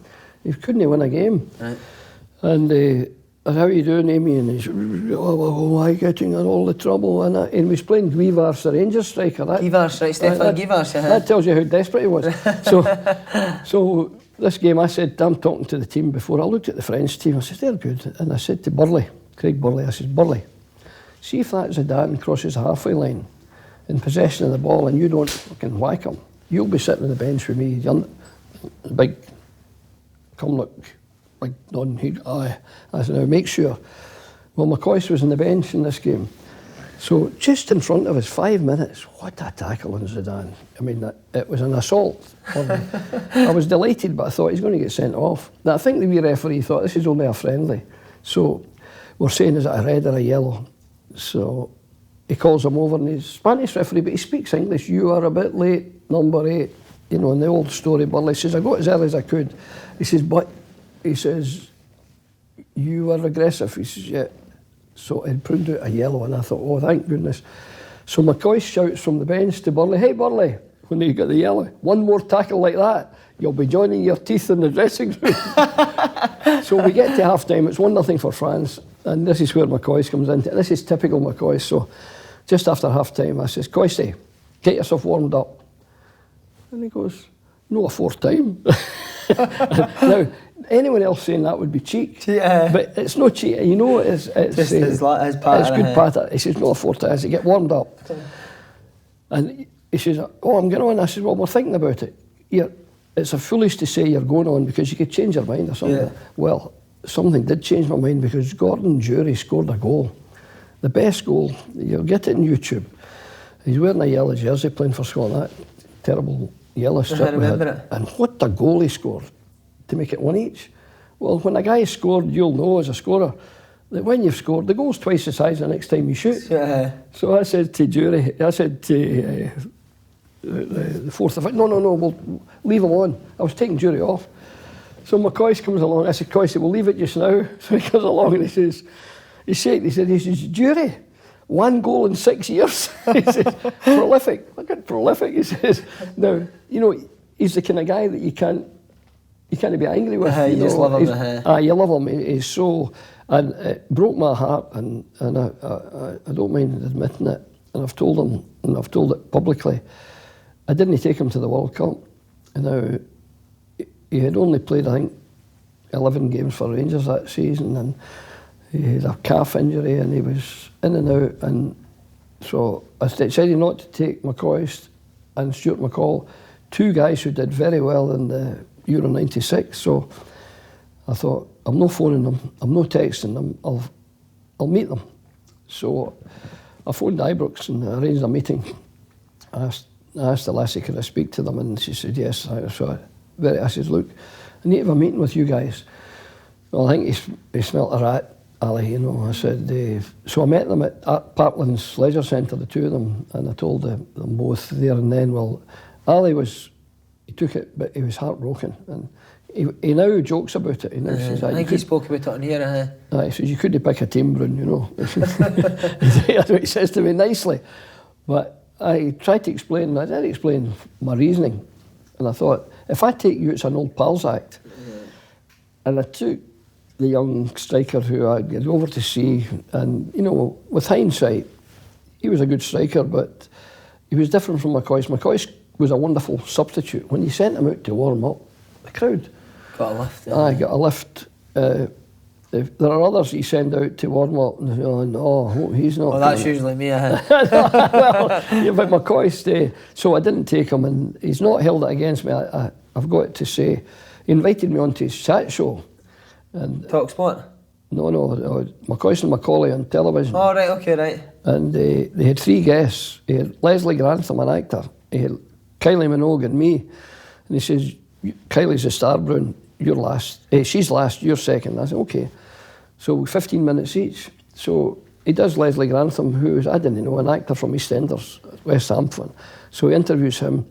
He couldn't win a game. Right. And I said, "How are you doing, Amy?" And he said, "Why getting in all the trouble?" And he was playing Guivars, the Rangers striker. Guivars, right? Stefan Guivars, That tells you how desperate he was. So this game, I said, I'm talking to the team before. I looked at the French team. I said, they're good. And I said to Burley, Craig Burley, I said, Burley, see if that Zidane crosses the halfway line in possession of the ball and you don't fucking whack him, you'll be sitting on the bench with me. You're big, come look, big non. I said, now make sure. Well, McCoist was on the bench in this game. So just in front of us, 5 minutes, what a tackle on Zidane. I mean, it was an assault. I was delighted, but I thought he's going to get sent off. Now, I think the wee referee thought this is only a friendly. So we're saying, is it a red or a yellow? So he calls him over, and he's Spanish referee, but he speaks English. You are a bit late, number 8. You know, in the old story, Burley says, I got as early as I could. He says, but, he says, you were aggressive. He says, yeah. So it proved out a yellow, and I thought, oh, thank goodness. So McCoy shouts from the bench to Burley, hey, Burley, when he got the yellow, one more tackle like that, you'll be joining your teeth in the dressing room. So we get to half-time, it's 1-0 for France, and this is where McCoy comes in. This is typical McCoy. So just after half-time, I says, Coisty, get yourself warmed up. And he goes, no, a fourth time. Now, anyone else saying that would be cheek. Yeah. But it's not cheek. You know, it's just his pattern. It's good pattern. He says, no, a fourth time. I said, get warmed up. And he says, oh, I'm going on. I said, well, we're thinking about it. It's foolish to say you're going on because you could change your mind or something. Yeah. Well, something did change my mind because Gordon Jury scored a goal. The best goal. You'll get it on YouTube. He's wearing a yellow jersey playing for Scotland. That terrible yellow strip. I remember it. And what a goal he scored to make it 1 each. Well, when a guy scored, you'll know as a scorer that when you've scored, the goal's twice the size the next time you shoot. So I said to Jury, I said to the fourth of it, no, we'll leave him on. I was taking Jury off. So McCoy comes along. I said, Coy, we'll leave it just now. So he comes along and he says, Jury, 1 goal in 6 years. He says, prolific. Look at prolific, he says. Now, you know, he's the kind of guy that you can't be angry with. You just love him. You love him. He's so, and it broke my heart, and I don't mind admitting it. And I've told him, and I've told it publicly. I didn't take him to the World Cup. And now he had only played, I think, 11 games for Rangers that season, and he had a calf injury, and he was in and out. And so I decided not to take McCoist and Stuart McCall, 2 guys who did very well in the Euro 96. So I thought, I'm not phoning them, I'm not texting them, I'll meet them. So I phoned Ibrox and arranged a meeting. I asked the lassie, could I speak to them? And she said yes. I said, look, I need to have a meeting with you guys. Well, I think he smelt a rat, Ali, you know. I said, so I met them at Parklands Leisure Centre, the 2 of them, and I told them both there and then. Well, Ali he took it, but he was heartbroken, and he now jokes about it. He now says, I think he spoke about it on here. He says, you couldn't pick a team, Brun, you know. That's what he says to me nicely. But I tried to explain, I did explain my reasoning, and I thought, if I take you, it's an old pals act. And I took the young striker who I get over to see, and, you know, with hindsight, he was a good striker, but he was different from McCoy. McCoy was a wonderful substitute. When you sent him out to warm up, the crowd got a lift. Got a lift. There are others you send out to warm up, and he's not. Well, that's usually me. Well, yeah, but McCoy so I didn't take him, and he's not held it against me. I've got to say, he invited me onto his chat show. And Talk Sport? No, McCoy and Macaulay on television. Oh, right, okay, right. And they had 3 guests. He had Leslie Grantham, an actor. He had Kylie Minogue and me. And he says, Kylie's the star, Brun. You're last. She's last, you're second. I said, okay. So 15 minutes each. So he does Leslie Grantham, who is, I didn't know, an actor from EastEnders, West Hampton. So he interviews him.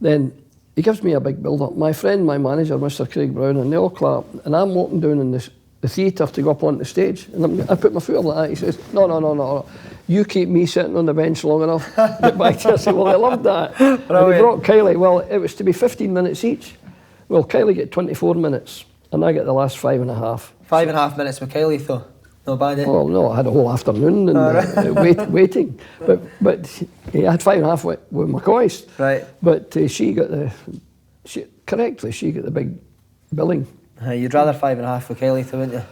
Then he gives me a big build-up. My friend, my manager, Mr. Craig Brown, and they all clap. And I'm walking down in the theatre to go up on the stage. And I put my foot up like that. He says, no. You keep me sitting on the bench long enough. Get back to you. I said, well, I loved that. And he brought Kylie. Well, it was to be 15 minutes each. Well, Kylie get 24 minutes, and I get the last 5.5. 5.5 minutes with Kylie, though. Not bad, eh? Well, no, I had a whole afternoon and waiting. But he had 5.5 with McCoy. Right. But she got the big billing. You'd rather 5.5 for Kelly, wouldn't you?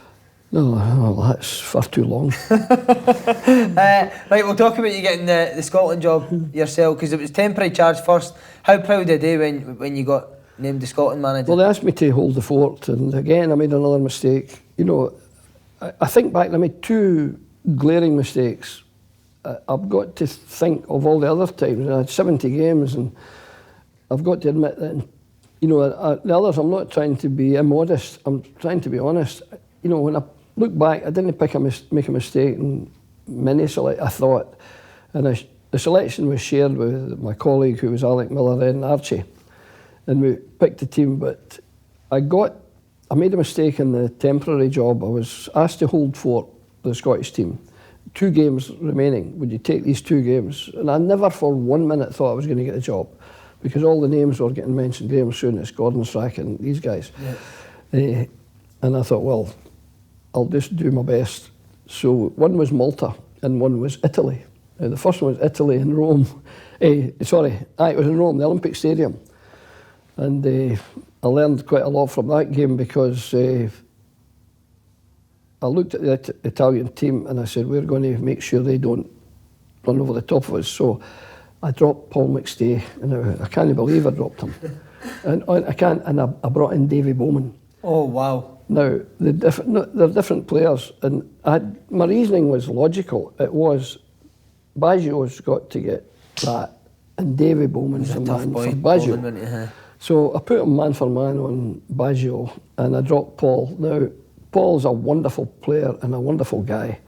No, that's far too long. Right, we'll talk about you getting the Scotland job yourself, because it was temporary charge first. How proud are they when you got named the Scotland manager? Well, they asked me to hold the fort, and again I made another mistake. You know, I think back, I made 2 glaring mistakes. I've got to think of all the other times. I had 70 games, and I've got to admit that, you know, the others, I'm not trying to be immodest, I'm trying to be honest. You know, when I look back, I didn't make a mistake in many I thought. And the selection was shared with my colleague, who was Alec Miller, then Archie. And we picked the team, but I made a mistake in the temporary job. I was asked to hold fort the Scottish team. 2 games remaining. Would you take these 2 games? And I never for 1 minute thought I was going to get the job, because all the names were getting mentioned. Graham Souness, Gordon Strachan, these guys. Yeah. And I thought, well, I'll just do my best. So one was Malta and one was Italy. The first one was Italy in Rome. It was in Rome, the Olympic Stadium. And I learned quite a lot from that game, because I looked at the Italian team and I said, we're going to make sure they don't run over the top of us. So I dropped Paul McStay, and I can't believe I dropped him. and I brought in Davy Bowman. Oh, wow. Now, they're different players, and my reasoning was logical. It was, Baggio's got to get that, and Davy Bowman's a man for Baggio. So I put him man for man on Baggio, and I dropped Paul. Now, Paul's a wonderful player and a wonderful guy,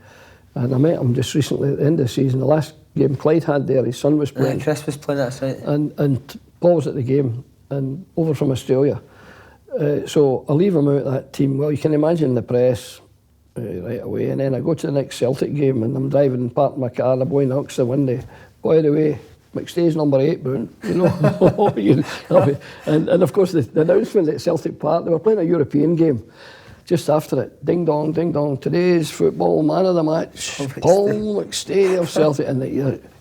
and I met him just recently at the end of the season. The last game Clyde had there, his son was playing. Chris was playing, that's right. And Paul was at the game, and over from Australia. So I leave him out of that team. Well, you can imagine the press right away. And then I go to the next Celtic game, and I'm driving, parking my car, I'm going knocks the window. By the way, McStay's number 8, Brown. You know, and of course the announcement at Celtic Park, they were playing a European game. Just after it, ding dong, today's football man of the match, Paul McStay of Celtic. And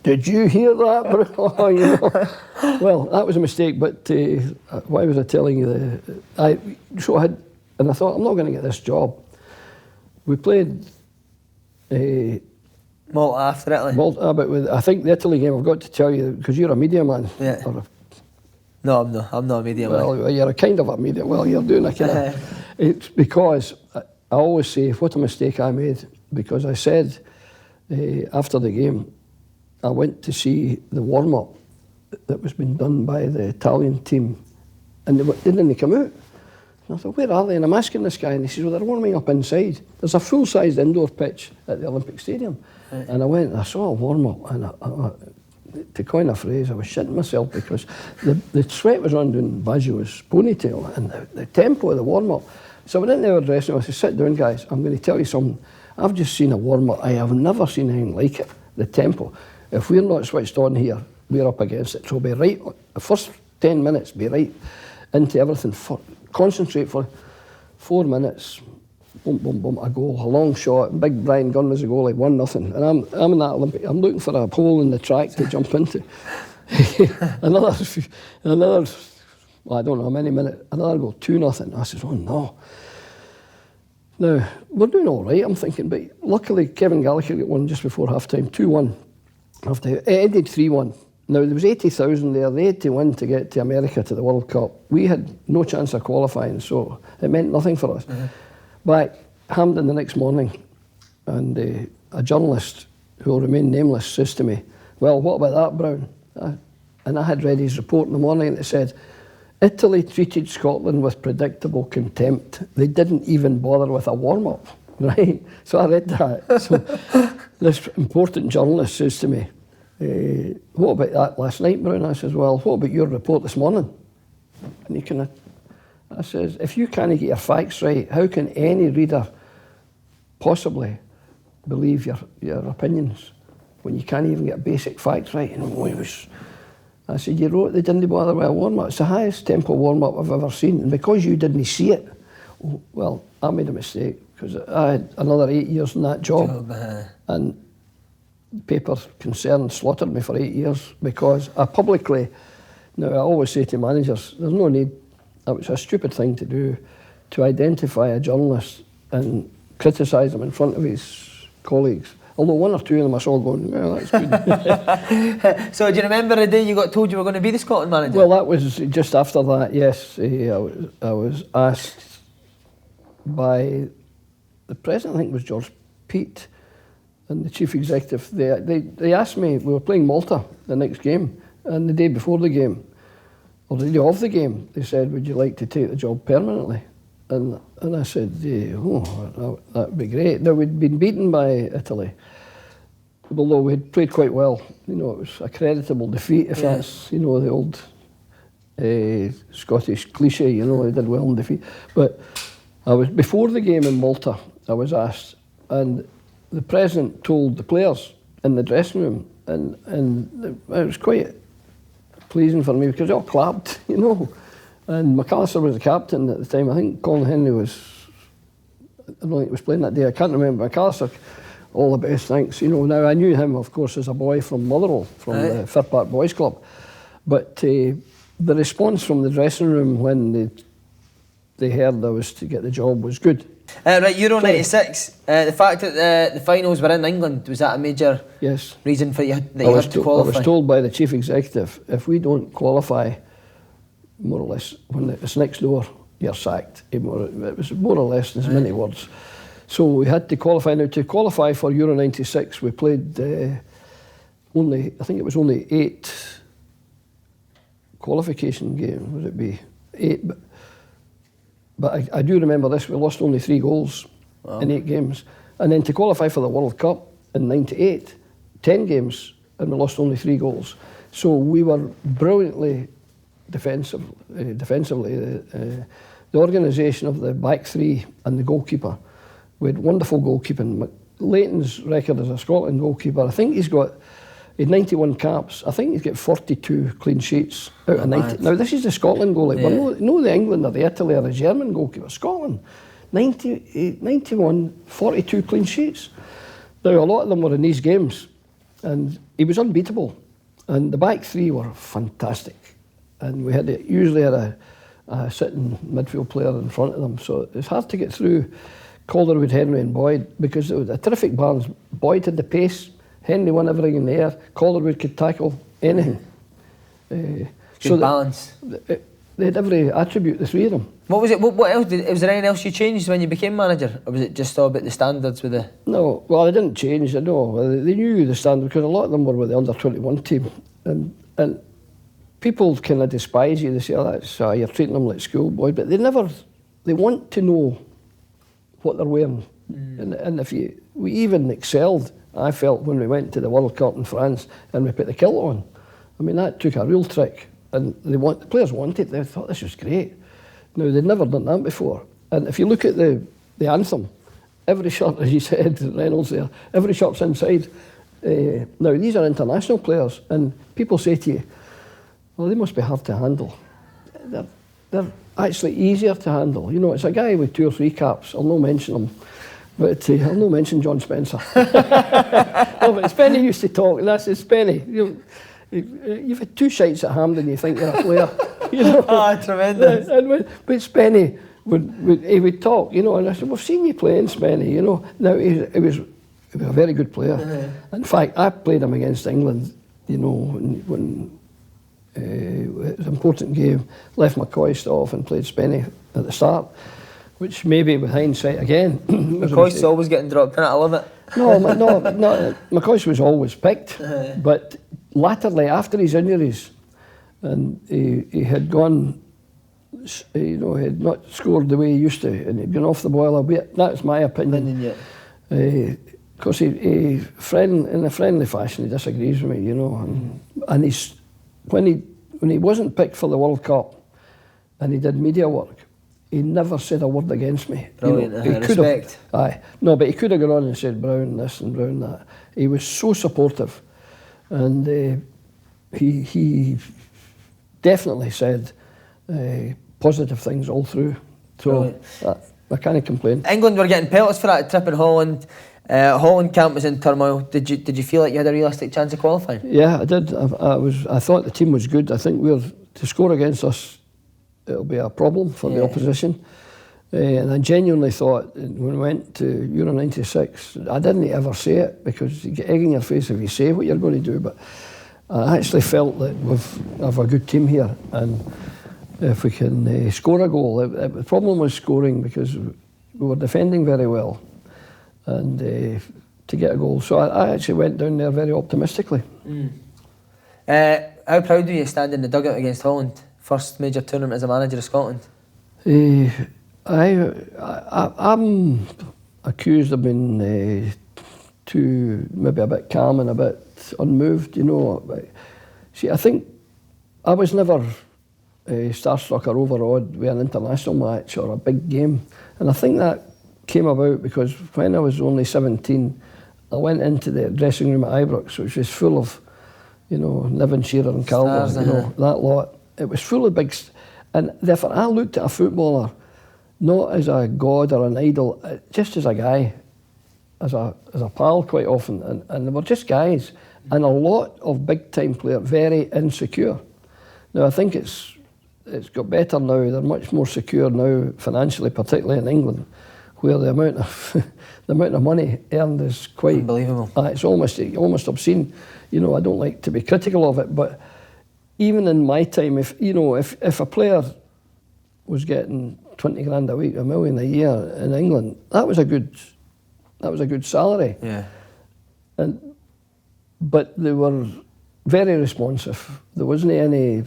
did you hear that, bro? You know. Well, that was a mistake, but why was I telling you that? And I thought, I'm not going to get this job. We played Malta after Italy. Malta, but I think the Italy game, I've got to tell you, because you're a media man. Yeah. No, I'm not a media man. Well, you're a kind of a media. Well, you're doing a kind of. It's because I always say what a mistake I made, because I said after the game, I went to see the warm-up that was being done by the Italian team, and they didn't come out. And I thought, where are they? And I'm asking this guy, and he says, well, they're warming up inside. There's a full-sized indoor pitch at the Olympic Stadium. Right. And I went and I saw a warm-up, and to coin a phrase, I was shitting myself, because the sweat was on doing Baggio's ponytail, and the tempo of the warm-up. So I went into our dressing room, I said, sit down, guys, I'm going to tell you something. I've just seen a warm-up. I have never seen anything like it, the tempo. If we're not switched on here, we're up against it. So be right, the first 10 minutes, be right into everything. Concentrate for 4 minutes. Boom, boom, boom, a goal, a long shot. Big Brian Gunn was a goalie, 1-0. And I'm in that Olympic. I'm looking for a hole in the track to jump into. another, well, I don't know how many minutes. Another goal, 2-0. I said, oh no. Now we're doing all right, I'm thinking, but luckily Kevin Gallagher got one just before half time, 2-1. It ended 3-1. Now there was 80,000 there. They had to win to get to America to the World Cup. We had no chance of qualifying, so it meant nothing for us. Mm-hmm. But Hampden the next morning, and a journalist who will remain nameless says to me, well, what about that, Brown? And I had read his report in the morning, and it said, Italy treated Scotland with predictable contempt. They didn't even bother with a warm-up, right? So I read that. So this important journalist says to me, what about that last night, Brown? I says, well, what about your report this morning? And I says, if you can't get your facts right, how can any reader possibly believe your opinions when you can't even get basic facts right? And I said, you wrote they didn't bother with a warm-up. It's the highest tempo warm-up I've ever seen. And because you didn't see it, well, I made a mistake, because I had another 8 years in that job. And paper concern slaughtered me for 8 years, because I publicly, now I always say to managers, there's no need, it was a stupid thing to do. to identify a journalist and criticise them in front of his colleagues. Although one or two of them I saw going, well, that's good. So do you remember the day you got told you were going to be the Scotland manager? Well, that was just after that, yes. I was asked by the president, I think it was George Peat, and the chief executive. They asked me, we were playing Malta the next game, and the day before the game, or the day of the game, they said, would you like to take the job permanently? And I said, that would be great. Now, we'd been beaten by Italy, although we had played quite well. You know, it was a creditable defeat, if that's, you know, the old Scottish cliche, you know, they did well in defeat. But before the game in Malta, I was asked, and the president told the players in the dressing room, and it was quite pleasing for me because they all clapped, you know. And McAllister was the captain at the time. I think Colin Henry I don't think he was playing that day. I can't remember. McAllister, all the best, thanks. You know, now I knew him, of course, as a boy from Motherwell, from the Fir Park Boys Club. But the response from the dressing room when they heard I was to get the job was good. Right, Euro 96, the fact that the finals were in England, was that a major reason for you that you had to qualify? I was told by the chief executive, if we don't qualify, more or less, when it's next door, you're sacked. It was more or less in as many words. So we had to qualify. Now, to qualify for Euro 96, we played I think it was only 8 qualification games, would it be? 8, but I do remember this, we lost only 3 goals in 8 games. And then to qualify for the World Cup in 98, 10 games, and we lost only 3 goals. So we were brilliantly defensively. The organisation of the back 3 and the goalkeeper, we had wonderful goalkeeping. Leighton's record as a Scotland goalkeeper, I think he had 91 caps. I think he's got 42 clean sheets out of 90. Now, this is the Scotland goalie. But no the England or the Italy or the German goalkeeper. Scotland, 91, 42 clean sheets. Now, a lot of them were in these games, and he was unbeatable. And the back 3 were fantastic. And we usually had a sitting midfield player in front of them. So it's hard to get through Calderwood, Henry and Boyd, because it was a terrific balance. Boyd had the pace, Henry won everything in the air, Calderwood could tackle anything. Good balance. They had every attribute, the 3 of them. What was it? What else? Was there anything else you changed when you became manager? Or was it just all about the standards with the... No, well, they didn't change, no. They knew the standard because a lot of them were with the under-21 team. And people kind of despise you. They say, oh, you're treating them like schoolboy. But they want to know what they're wearing. And we even excelled, I felt, when we went to the World Cup in France and we put the kilt on. I mean, that took a real trick. And the players wanted it. They thought this was great. Now, they'd never done that before. And if you look at the anthem, every shirt, as you said, Reynolds there, every shirt's inside. Now, these are international players, and people say to you, well, they must be hard to handle. They're actually easier to handle. You know, it's a guy with 2 or 3 caps. I'll not mention him, but I'll not mention John Spencer. No, but Spenny used to talk, and that's his Spenny. You've had 2 shites at Hampden, you think you're a player. You know? Oh, tremendous. But Spenny would talk, you know, and I said, we've seen you playing, Spenny, you know. Now, he was a very good player. In fact, I played him against England, you know, when it was an important game. Left McCoist off and played Spenny at the start, which maybe with hindsight again. McCoist's always getting dropped in it, I love it. No, McCoist was always picked, but latterly after his injuries, and he had gone, you know, he had not scored the way he used to, and he'd gone off the boil a bit. That's my opinion. Because he in a friendly fashion, he disagrees with me, you know, and when he wasn't picked for the World Cup, and he did media work, he never said a word against me. Brilliant, you know, respect. No, but he could have gone on and said Brown this and Brown that. He was so supportive, and he definitely said positive things all through. So I can't complain. England were getting pelters for that trip in Holland. Holland camp was in turmoil. Did you feel like you had a realistic chance of qualifying? Yeah, I did. I thought the team was good. I think to score against us, it'll be a problem for the opposition. And I genuinely thought, when we went to Euro 96, I didn't ever say it because you get egg in your face if you say what you're going to do, but I actually felt that we have a good team here, and if we can score a goal. The problem was scoring because we were defending very well, and to get a goal. So I actually went down there very optimistically. How proud were you standing in the dugout against Holland? First major tournament as a manager of Scotland? I'm accused of being too, maybe a bit calm and a bit unmoved, you know. See, I think I was never starstruck or overawed with an international match or a big game. And I think that came about because when I was only 17, I went into the dressing room at Ibrox, which was full of, you know, Niven, Shearer and Calvert, you know, that lot. It was full of big... And therefore, I looked at a footballer not as a god or an idol, just as a guy, as a pal quite often. And they were just guys. And a lot of big-time players, very insecure. Now, I think it's got better now. They're much more secure now, financially, particularly in England, where the amount of money earned is quite... Unbelievable. It's almost obscene. You know, I don't like to be critical of it, but even in my time, if a player was getting 20 grand a week, $1 million a year in England, that was a good salary. Yeah. But they were very responsive. There wasn't any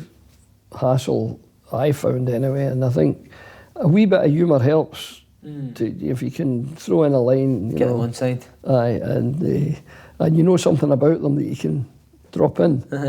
hassle, I found anyway, and I think a wee bit of humour helps. If you can throw in a line, get them on side. Aye, and you know something about them that you can drop in. Drew,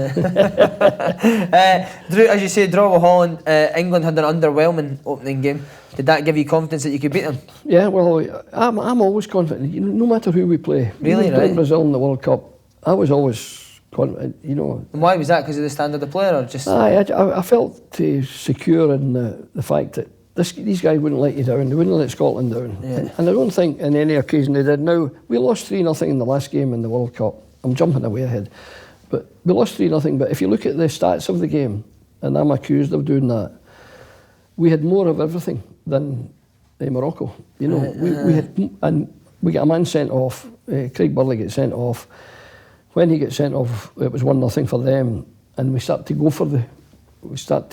as you say, draw with Holland. England had an underwhelming opening game. Did that give you confidence that you could beat them? Yeah, well, I'm always confident. You know, no matter who we play. Really, right? In Brazil in the World Cup, I was always confident. You know. And why was that? Because of the standard of player, or just? I felt secure in the fact that these guys wouldn't let you down. They wouldn't let Scotland down. Yeah. And I don't think in any occasion they did. Now, we lost 3-0 in the last game in the World Cup. I'm jumping away ahead. But we lost 3-0. But if you look at the stats of the game, and I'm accused of doing that, we had more of everything than Morocco. You know, we got a man sent off. Craig Burley gets sent off. When he gets sent off, it was 1-0 for them, and we start to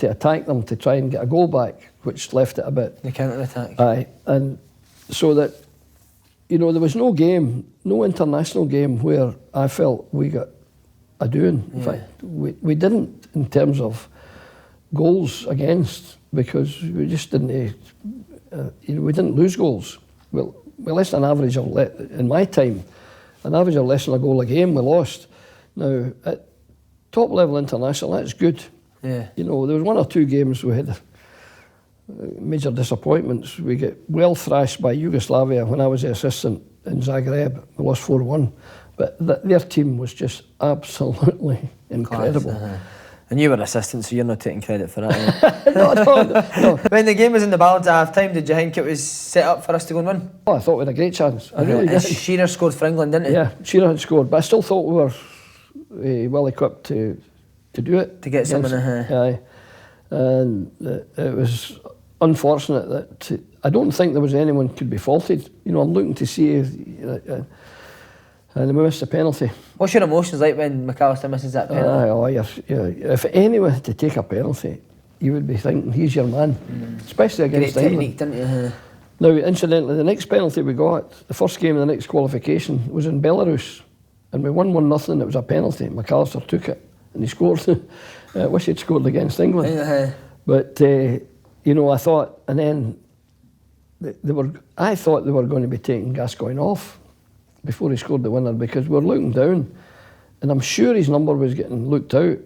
attack them to try and get a goal back, which left it a bit. The counter-attack. Aye, and so that, you know, there was no game, no international game where I felt we got a doing. In fact, we didn't in terms of goals against, because we just didn't, we didn't lose goals. Well, we less than average of, in my time, an average of less than a goal a game we lost. Now, at top level international, that's good. Yeah. You know, there was 1 or 2 games we had major disappointments. We get well thrashed by Yugoslavia when I was the assistant in Zagreb. We lost 4-1. But their team was just absolutely incredible. And you were assistant, so you're not taking credit for that. No. When the game was in the balance at half time, did you think it was set up for us to go and win? Oh, I thought we had a great chance. I really did. Shearer scored for England, didn't he? Yeah, Shearer had scored, but I still thought we were well equipped to do it. To get something. Aye. And it was unfortunate that I don't think there was anyone could be faulted. You know, I'm looking to see and we missed a penalty. What's your emotions like when McAllister misses that penalty? If anyone had to take a penalty, you would be thinking he's your man, especially against England. Great technique, didn't you? Now, incidentally, the next penalty we got, the first game of the next qualification, was in Belarus, and we won 1-0. It was a penalty. McAllister took it and he scored. I wish he'd scored against England. But you know, I thought, and then I thought they were going to be taking Gascoigne off before he scored the winner, because we were looking down, and I'm sure his number was getting looked out.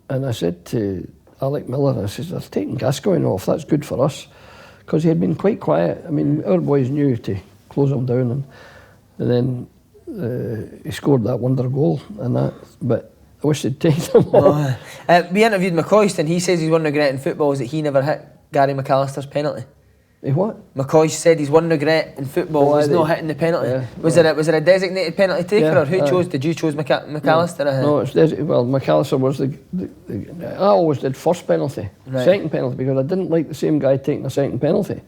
And I said to Alec Miller, I said, they're taking Gascoigne off. That's good for us, because he had been quite quiet. I mean, our boys knew to close him down, and then he scored that wonder goal, but I wish they'd taken him off. We interviewed McCoist, and he says his one regret in football is that he never hit Gary McAllister's penalty. What? McCoist said his one regret in football was not hitting the penalty. Yeah, was it a designated penalty taker, or who chose? Did you choose McAllister? No, it's McAllister was I always did first penalty, second penalty, because I didn't like the same guy taking a second penalty.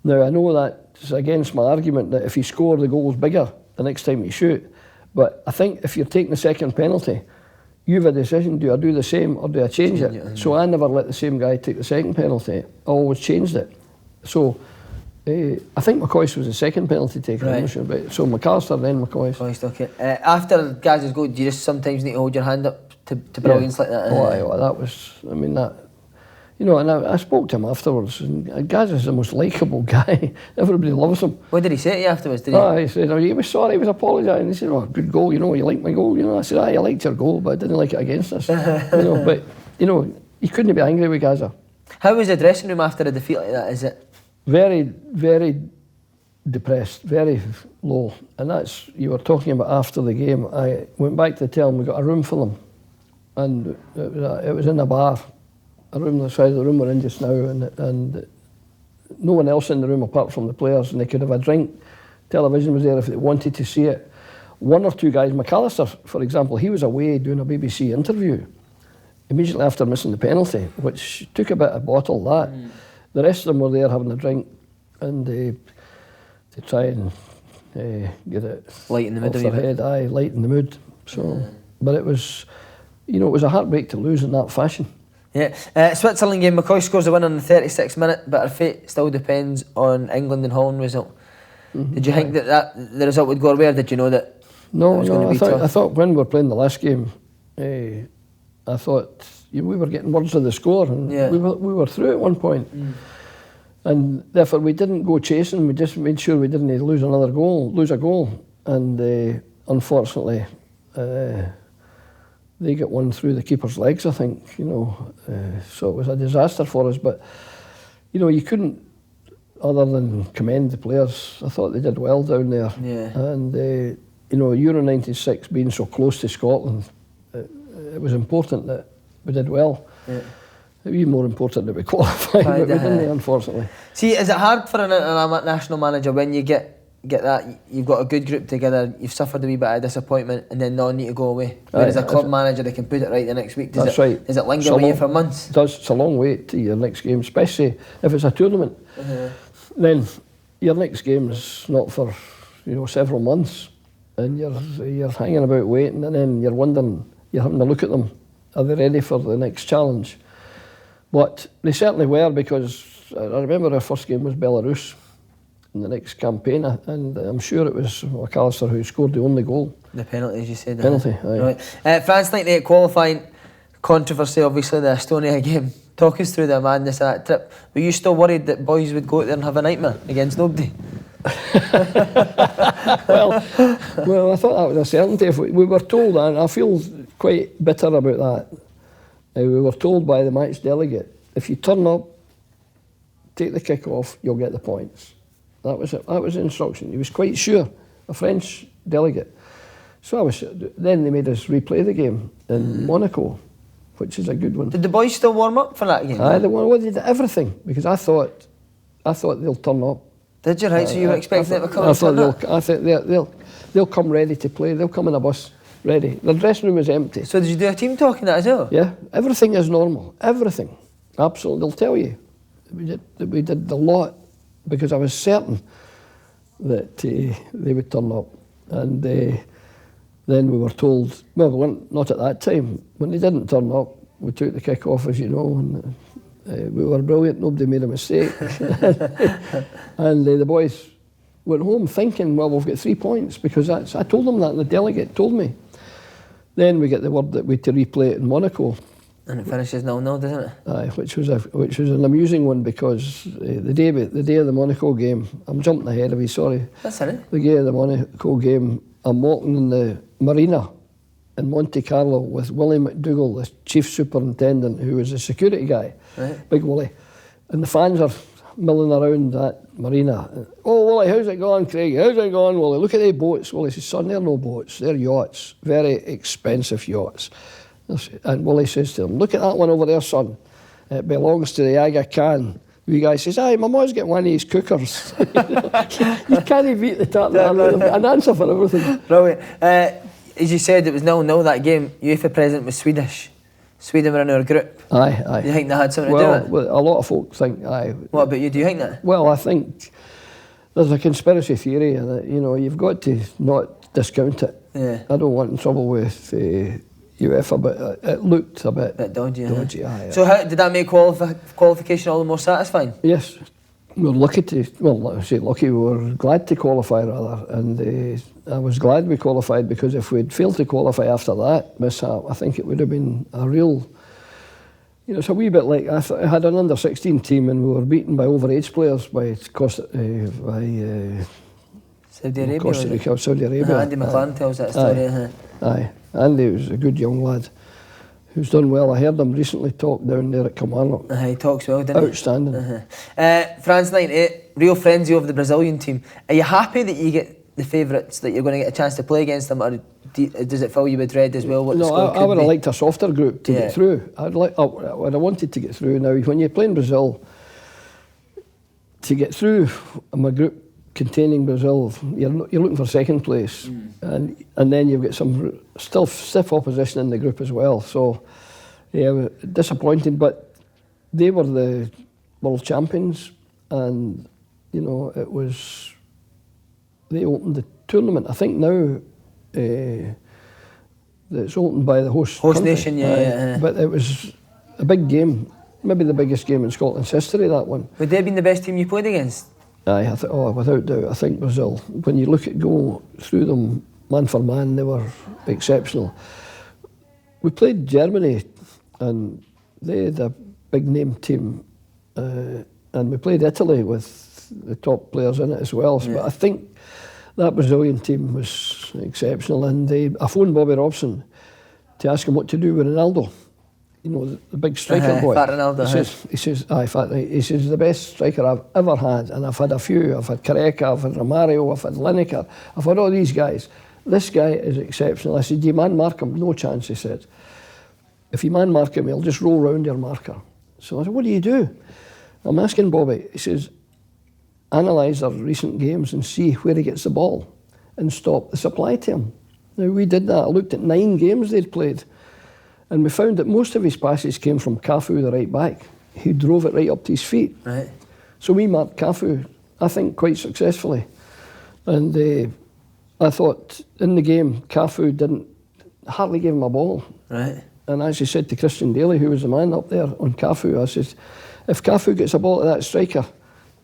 Now, I know that's against my argument that if you score, the goal's bigger the next time you shoot. But I think if you're taking the second penalty, you have a decision, do I do the same or do I change it? So I never let the same guy take the second penalty. I always changed it. So I think McCoist was the second penalty taker. Right. I'm not sure about it. So McAllister, then McCoist. Okay. After Gazza's goal, do you just sometimes need to hold your hand up to brilliance like that? That was, I mean, that, you know, and I spoke to him afterwards, and Gazza's the most likeable guy. Everybody loves him. What did he say to you afterwards? He said, he was sorry, he was apologising. He said, good goal, you know, you liked my goal. You know, I said, I liked your goal, but I didn't like it against us. But, you know, you couldn't be angry with Gazza. How was the dressing room after a defeat like that, is it? Very, very depressed, very low. And that's, you were talking about after the game. I went back to tell them we got a room for them. And it was in a bar. A room the size of the room we're in just now, and no one else in the room apart from the players, and they could have a drink. Television was there if they wanted to see it. One or two guys, McAllister, for example, he was away doing a BBC interview immediately after missing the penalty, which took a bit of bottle, that. The rest of them were there having a drink, and to try and get it lighten the mood off their head. Lighten the mood. So, but it was, you know, it was a heartbreak to lose in that fashion. Yeah, Switzerland game, McCoy scores the win on the 36th minute, but our fate still depends on England and Holland result. Did you think that the result would go away, or did you know that No, it was going to be tough? I thought when we were playing the last game, I thought we were getting words of the score, and we were through at one point. And therefore we didn't go chasing, we just made sure we didn't lose a goal. And unfortunately, they got one through the keeper's legs, I think, you know. So it was a disaster for us. But, you know, you couldn't, other than commend the players. I thought they did well down there. Yeah. And, you know, Euro 96 being so close to Scotland, it was important that we did well. Yeah. It was even more important that we qualified, but we didn't, unfortunately. See, is it hard for an international manager when you get that, you've got a good group together, you've suffered a wee bit of disappointment, and then not need to go away? Whereas a club manager, they can put it right the next week. Does it linger with you for months? It does. It's a long wait to your next game, especially if it's a tournament. Then your next game is not for, you know, several months, and you're hanging about waiting, and then you're wondering, you're having a look at them. Are they ready for the next challenge? But they certainly were, because I remember our first game was Belarus in the next campaign, and I'm sure it was McAllister who scored the only goal. The penalty, as you said. Penalty, aye. Right. France 98 qualifying, controversy obviously, the Estonia game. Talk us through the madness of that trip. Were you still worried that boys would go out there and have a nightmare against nobody? well, I thought that was a certainty. If we were told, and I feel quite bitter about that, we were told by the match delegate, if you turn up, take the kick off, you'll get the points. That was it. That was the instruction. He was quite sure, a French delegate. So then they made us replay the game in Monaco, which is a good one. Did the boys still warm up for that game? Aye, they did everything, because I thought they'll turn up. Did you, right? So you were expecting them to come? I thought they'll come ready to play. They'll come in a bus ready. The dressing room is empty. So did you do a team talk in that as well? Yeah, everything is normal. Everything, absolutely. They'll tell you. We did a lot, because I was certain that they would turn up, and then we were told. Well, we weren't, not at that time. When they didn't turn up, we took the kick off, as you know, and we were brilliant. Nobody made a mistake, and the boys went home thinking, well, we've got 3 points, because I told them that, and the delegate told me. Then we get the word that we had to replay it in Monaco. And it finishes 0-0, doesn't it? Aye, which was an amusing one, because the day of the Monaco game, I'm jumping ahead of you, sorry. That's all right. The day of the Monaco game, I'm walking in the marina in Monte Carlo with Willie McDougall, the chief superintendent, who was a security guy, right. Big Willie. And the fans are milling around that marina. Oh, Willie, how's it going, Craig? How's it going, Willie? Look at the boats. Willie says, son, they're no boats, they're yachts, very expensive yachts. And Willie says to him, look at that one over there, son. It belongs to the Aga Khan. The guy says, aye, my mum's got one of these cookers. You can't beat the tap. An answer for everything. Brilliant. As you said, it was 0-0 that game. UEFA president was Swedish. Sweden were in our group. Aye. Do you think that had something to do with it? Well, a lot of folk think aye. What about you? Do you think that? Well, I think there's a conspiracy theory, and you've got to not discount it. Yeah. I don't want in trouble with UEFA, but it looked a bit dodgy. Aye. So how did that make qualification all the more satisfying? Yes. We're lucky we were glad to qualify rather, and I was glad we qualified, because if we'd failed to qualify after that mishap, I think it would have been a real, it's a wee bit like I had an under-16 team and we were beaten by overage players by Saudi Arabia. Costa Rica, Saudi Arabia. Andy McLaren tells that story. Aye. Andy was a good young lad who's done well. I heard him recently talk down there at Kilmarnock. He talks well, doesn't he? Outstanding. France 98, real frenzy of the Brazilian team. Are you happy that you get the favourites, that you're going to get a chance to play against them, or does it fill you with dread as well? I would have liked a softer group to get through. I would have wanted to get through. Now, when you're playing Brazil, to get through my group containing Brazil, you're looking for second place, and then you've got some still stiff opposition in the group as well. So, disappointing, but they were the world champions, and they opened the tournament. I think now it's opened by the host nation, but it was a big game, maybe the biggest game in Scotland's history. That one. Would they have been the best team you played against? Aye, without doubt. I think Brazil, when you go through them man for man, they were exceptional. We played Germany, and they had a big name team, and we played Italy with the top players in it as well. But I think that Brazilian team was exceptional, and I phoned Bobby Robson to ask him what to do with Ronaldo. The big striker boy. Fat Ronaldo. He says, the best striker I've ever had, and I've had a few. I've had Careca, I've had Romario, I've had Lineker, I've had all these guys. This guy is exceptional. I said, do you man mark him? No chance, he said. If you man mark him, he'll just roll round your marker. So I said, what do you do? I'm asking Bobby. He says, analyse their recent games and see where he gets the ball and stop the supply to him. Now, we did that. I looked at 9 games they'd played, and we found that most of his passes came from Cafu, the right back. He drove it right up to his feet. Right. So we marked Cafu, I think, quite successfully. And I thought in the game, Cafu hardly gave him a ball. Right. And as I said to Christian Daly, who was the man up there on Cafu, I said, if Cafu gets a ball to that striker,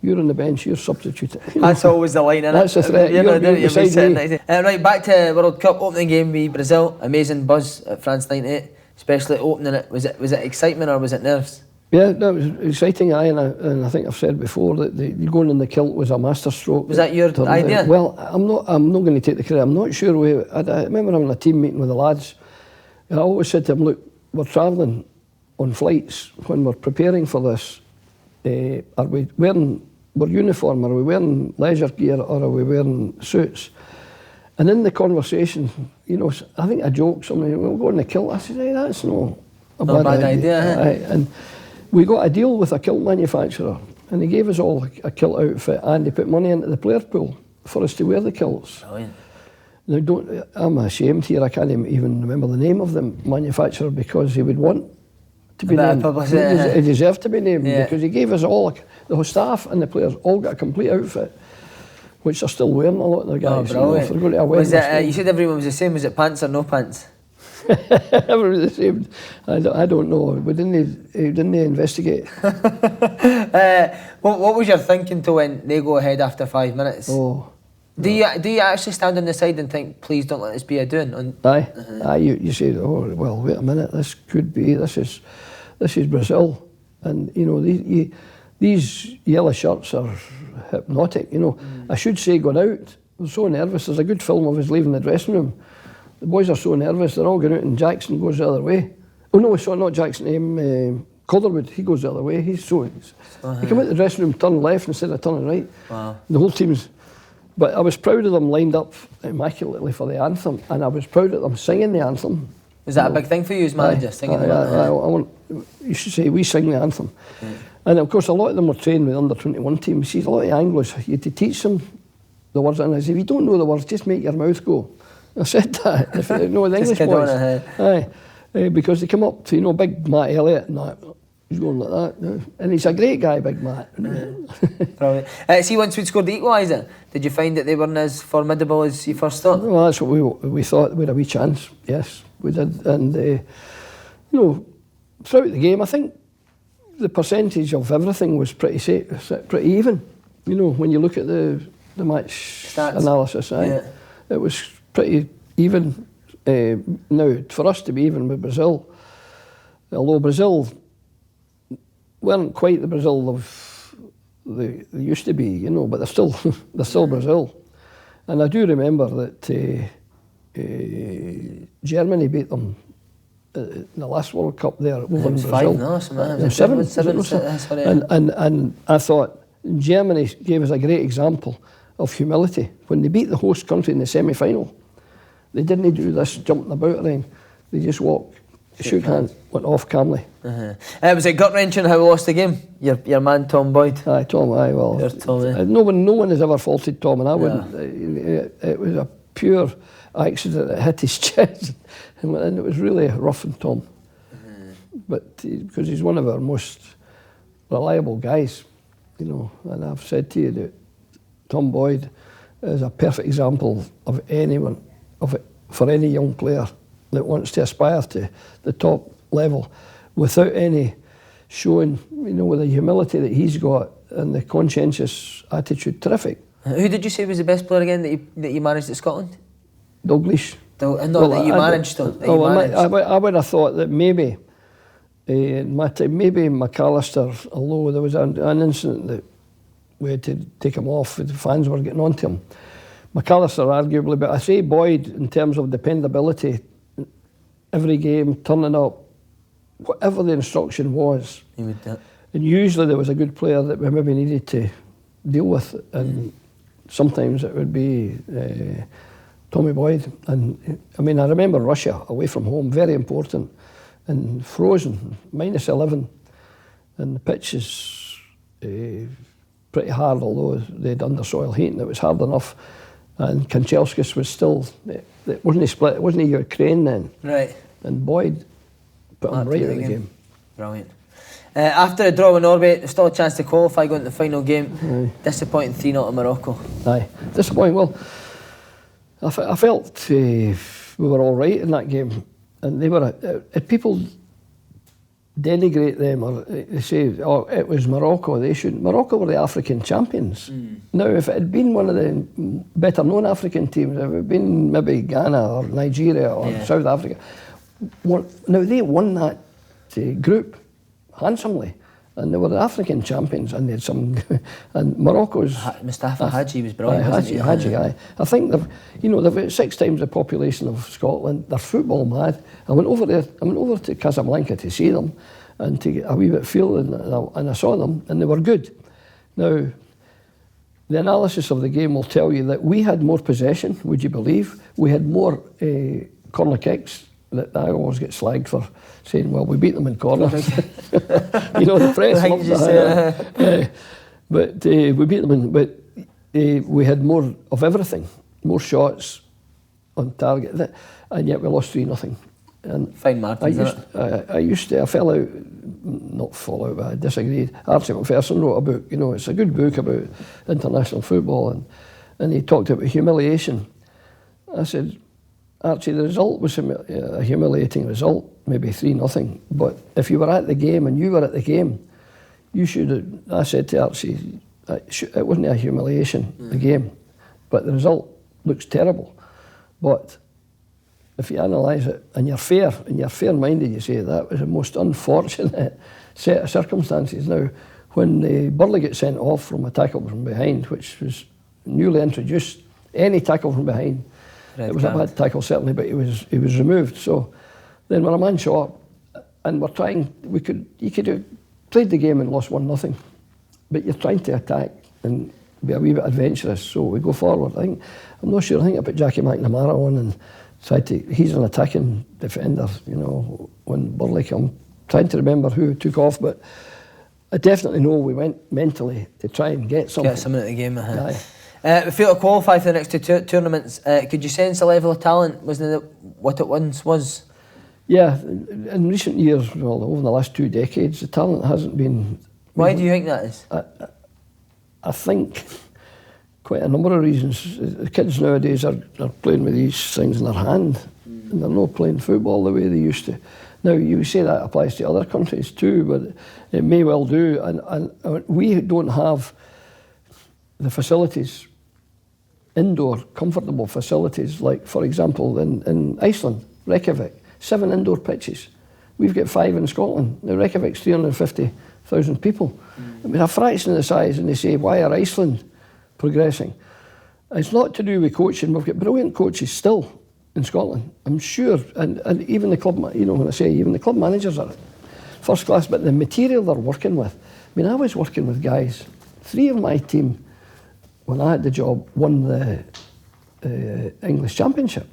you're on the bench, you're substituted. That's always the line, isn't it? That's the threat. You're beside me. Right, back to World Cup opening game with Brazil. Amazing buzz at France 98, especially opening it. Was it excitement or was it nerves? Yeah, that was exciting. And I think I've said before that going in the kilt was a masterstroke. Was that your idea? Well, I'm not going to take the credit. I'm not sure. I remember having a team meeting with the lads. And I always said to them, look, we're travelling on flights when we're preparing for this. Are we wearing our uniform? Are we wearing leisure gear or are we wearing suits? And in the conversation, I think I joked, somebody, we'll go in the kilt. I said, hey, that's no a bad idea. And we got a deal with a kilt manufacturer, and he gave us all a kilt outfit, and he put money into the player pool for us to wear the kilts. Brilliant. Now, I'm ashamed here, I can't even remember the name of the manufacturer, because he would want to be named. He deserved to be named, because he gave us all, the whole staff and the players all got a complete outfit, which they're still wearing, a lot of the guys. Brilliant. They're going to a wedding. You said everyone was the same. Was it pants or no pants? Everyone was the same. I don't know. We didn't investigate. What was your thinking to when they go ahead after 5 minutes? Oh. Do you actually stand on the side and think, please don't let this be a doing? Aye. You say, oh well, wait a minute. This could be. This is Brazil, and these yellow shirts are hypnotic. I should say, going out, they're so nervous. There's a good film of us leaving the dressing room. The boys are so nervous. They're all going out, and Jackson goes the other way. Oh no, sorry, not Jackson. Calderwood. He goes the other way. He come out the dressing room, turn left instead of turning right. Wow. The whole team's. But I was proud of them lined up immaculately for the anthem, and I was proud of them singing the anthem. Was that a big thing for you as manager, singing the anthem? You should say, we sing the anthem. And of course, a lot of them were trained with under-21 teams. See, a lot of Anglos, you had to teach them the words, and I said, if you don't know the words, just make your mouth go. I said that, if you know the English boys. because they come up to, you know, big Matt Elliott and that. He's going like that, and he's a great guy, big Matt. Brilliant. See, once we'd scored the equaliser, did you find that they weren't as formidable as you first thought? Well, that's what we thought. We had a wee chance. Yes, we did. And you know, throughout the game, I think the percentage of everything was pretty even. You know, when you look at the match stats analysis, it was pretty even. Now, for us to be even with Brazil, although Brazil weren't quite the Brazil of they used to be, you know, but they're still Brazil. And I do remember that Germany beat them in the last World Cup there over in Brazil. 7. And I thought Germany gave us a great example of humility. When they beat the host country in the semi-final, they didn't do this jumping about around. They just walked, shook hands, went off calmly. Was it gut-wrenching how we lost the game? Your man Tom Boyd? Aye, Tom, aye, well. No one has ever faulted Tom, and I wouldn't. It was a pure accident that hit his chest, and it was really rough on Tom. But because he's one of our most reliable guys, you know, and I've said to you that Tom Boyd is a perfect example of anyone, for any young player that wants to aspire to the top level without any showing, you know, with the humility that he's got and the conscientious attitude. Terrific. Who did you say was the best player again that you managed at Scotland? Dalglish. I would have thought that maybe maybe McAllister, although there was an incident that we had to take him off, the fans were getting on to him. McAllister arguably, but I say Boyd in terms of dependability, every game, turning up, whatever the instruction was. He would do it. And usually there was a good player that we maybe needed to deal with, and sometimes it would be Tommy Boyd. And I mean, I remember Russia away from home, very important, and frozen, -11, and the pitch is pretty hard, although they had undersoil heating, it was hard enough. And Kanchelskis was still, it wasn't split, it wasn't Ukraine then. Right. And Boyd put him right in the game. Brilliant. After a draw with Norway, there's still a chance to qualify going to the final game. Disappointing 3-0 to Morocco. Aye, disappointing. Well, I felt we were all right in that game. And they were, people denigrate them, or they say, oh, it was Morocco, they shouldn't. Morocco were the African champions. Now, if it had been one of the better known African teams, if it had been maybe Ghana or Nigeria or South Africa, now they won that group handsomely, and they were the African champions, and they had some, and Morocco's... Mustafa Hadji was brilliant, wasn't he? Hadji, aye. I think they've 6 times the population of Scotland. They're football mad. I went over to Casablanca to see them and to get a wee bit feel, and I saw them, and they were good. Now, the analysis of the game will tell you that we had more possession, would you believe? We had more corner kicks. That I always get slagged for saying, well, we beat them in corners. You know, the press loves that. But we beat them but we had more of everything, more shots on target, and yet we lost 3-0. And fine margins, I fell out, not fall out, but I disagreed. Archie Macpherson wrote a book, you know, it's a good book about international football, and he talked about humiliation. I said, Archie, the result was a humiliating result, maybe 3-0. But if you were at the game and you were at the game, you should have, I said to Archie, it wasn't a humiliation, the game, but the result looks terrible. But if you analyse it and you're fair-minded, you say that was the most unfortunate set of circumstances. Now, when Burley gets sent off from a tackle from behind, which was newly introduced, any tackle from behind, it was a bad tackle certainly, but he was removed. So then when a man shot up, and you could have played the game and lost 1-0, but you're trying to attack and be a wee bit adventurous. So we go forward. I'm not sure. I think I put Jackie McNamara on and he's an attacking defender. You know, when Burley came, trying to remember who took off, but I definitely know we went mentally to try and get something. Get something at the game. We failed to qualify for the next 2 tournaments. Could you sense the level of talent wasn't it what it once was? Yeah, in recent years, well, over the last 2 decades, the talent hasn't been... Why do you think that is? I think quite a number of reasons. The kids nowadays are playing with these things in their hand, and they're not playing football the way they used to. Now, you say that applies to other countries too, but it may well do, and we don't have the facilities, indoor, comfortable facilities, like, for example, in Iceland, Reykjavik, 7 indoor pitches. We've got 5 in Scotland. Now, Reykjavik's 350,000 people. I mean, a fraction of the size, and they say, why are Iceland progressing? It's not to do with coaching. We've got brilliant coaches still in Scotland, I'm sure, and even the club, you know, when I say even the club managers are first class, but the material they're working with. I mean, I was working with guys, 3 of my team, when I had the job, won the English Championship.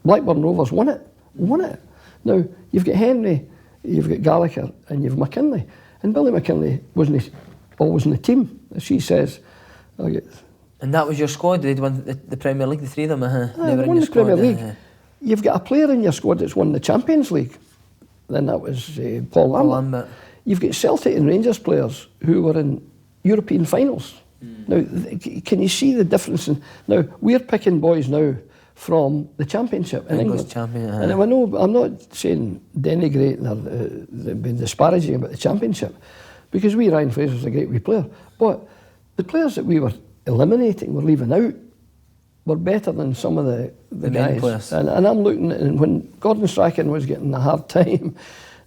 Blackburn Rovers won it. Now, you've got Henry, you've got Gallagher, and you've McKinley. And Billy McKinley wasn't always in the team, as she says. And that was your squad? They'd won the Premier League, the 3 of them? They were in the Premier League. You've got a player in your squad that's won the Champions League. Then that was Paul Lambert. You've got Celtic and Rangers players who were in European finals. Now, can you see the difference? Now, we're picking boys now from the Championship in England. And I know, I'm not saying denigrating or being disparaging about the Championship, because Ryan Fraser's a great wee player, but the players that we were eliminating, were leaving out, were better than some of the guys. And I'm looking at, and when Gordon Strachan was getting a hard time,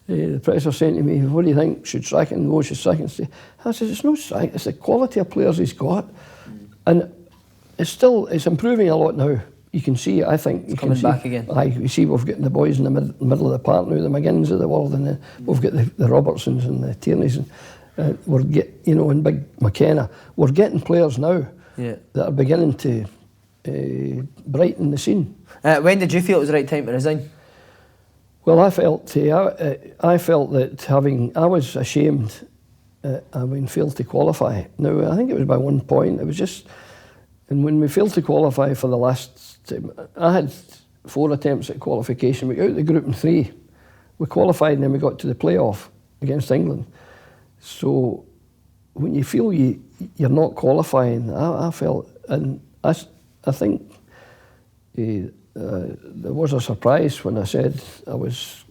the press were saying to me, what do you think? Should Strachan go? Should Strachan stay? I said, it's no Strachan, it's the quality of players he's got. And it's improving a lot now. You can see, I think. It's coming back again. You see, we've got the boys in the middle of the park now, the McGinns of the world, and we've got the Robertsons and the Tierneys, and and Big McKenna. We're getting players now that are beginning to brighten the scene. When did you feel it was the right time to resign? Well, I felt that I was ashamed having failed to qualify. Now, I think it was by 1 point. It was just, and when we failed to qualify for the last, I had 4 attempts at qualification. We got out the group in 3. We qualified, and then we got to the playoff against England. So when you feel you're not qualifying, I felt, and I think there was a surprise when I said I was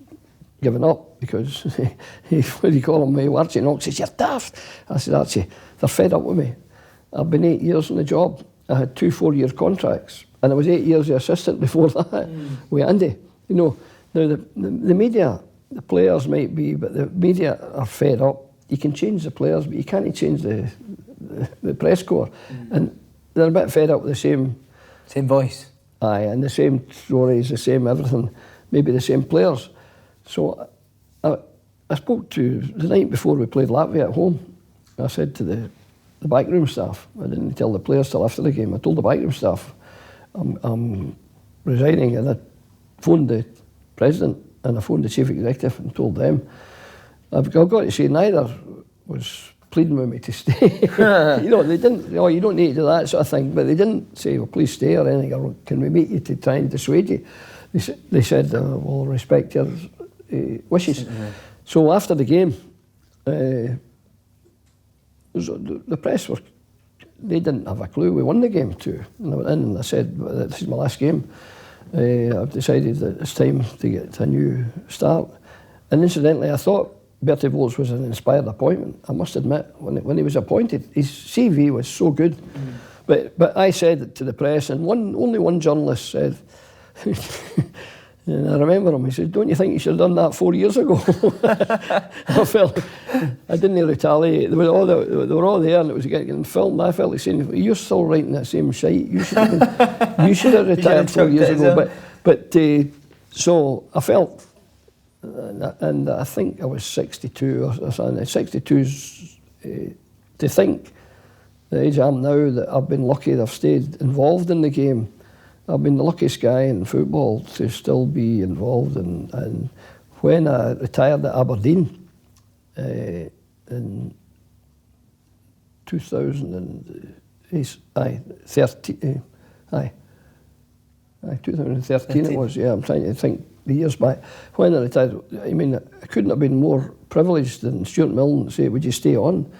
giving up, because what do you call him? Archie Knox says, you're daft. I said, Archie, they're fed up with me. I've been 8 years in the job. I had 2 4-year contracts, and I was 8 years the assistant before that with Andy. You know, now the media, the players might be, but the media are fed up. You can change the players, but you can't change the press corps. And they're a bit fed up with the same voice. Aye, and the same stories, the same everything, maybe the same players. So I spoke to, the night before we played Latvia at home, I said to the backroom staff, I didn't tell the players till after the game, I told the backroom staff, I'm resigning, and I phoned the president and I phoned the chief executive and told them. I've got to say, neither was pleading with me to stay. They didn't, you don't need to do that sort of thing, but they didn't say, well, please stay or anything, or can we meet you to try and dissuade you? They said, we'll respect your wishes. So after the game, the press they didn't have a clue. We won the game too. And I went in and I said, this is my last game. I've decided that it's time to get a new start. And incidentally, I thought Bertie Volz was an inspired appointment. I must admit, when he was appointed, his CV was so good. But I said it to the press, and only one journalist said, and I remember him, he said, don't you think you should have done that 4 years ago? I felt, I didn't retaliate. They were all there, and it was getting filmed. I felt like saying, you're still writing that same shite. You should have retired 4 years ago. But so I felt, and I think I was 62 or something. 62's, to think the age I am now, that I've been lucky that I've stayed involved in the game. I've been the luckiest guy in football to still be involved. And when I retired at Aberdeen in 2013 it was, yeah, I'm trying to think the years back. When I retired, I mean, I couldn't have been more privileged than Stuart Milne to say, would you stay on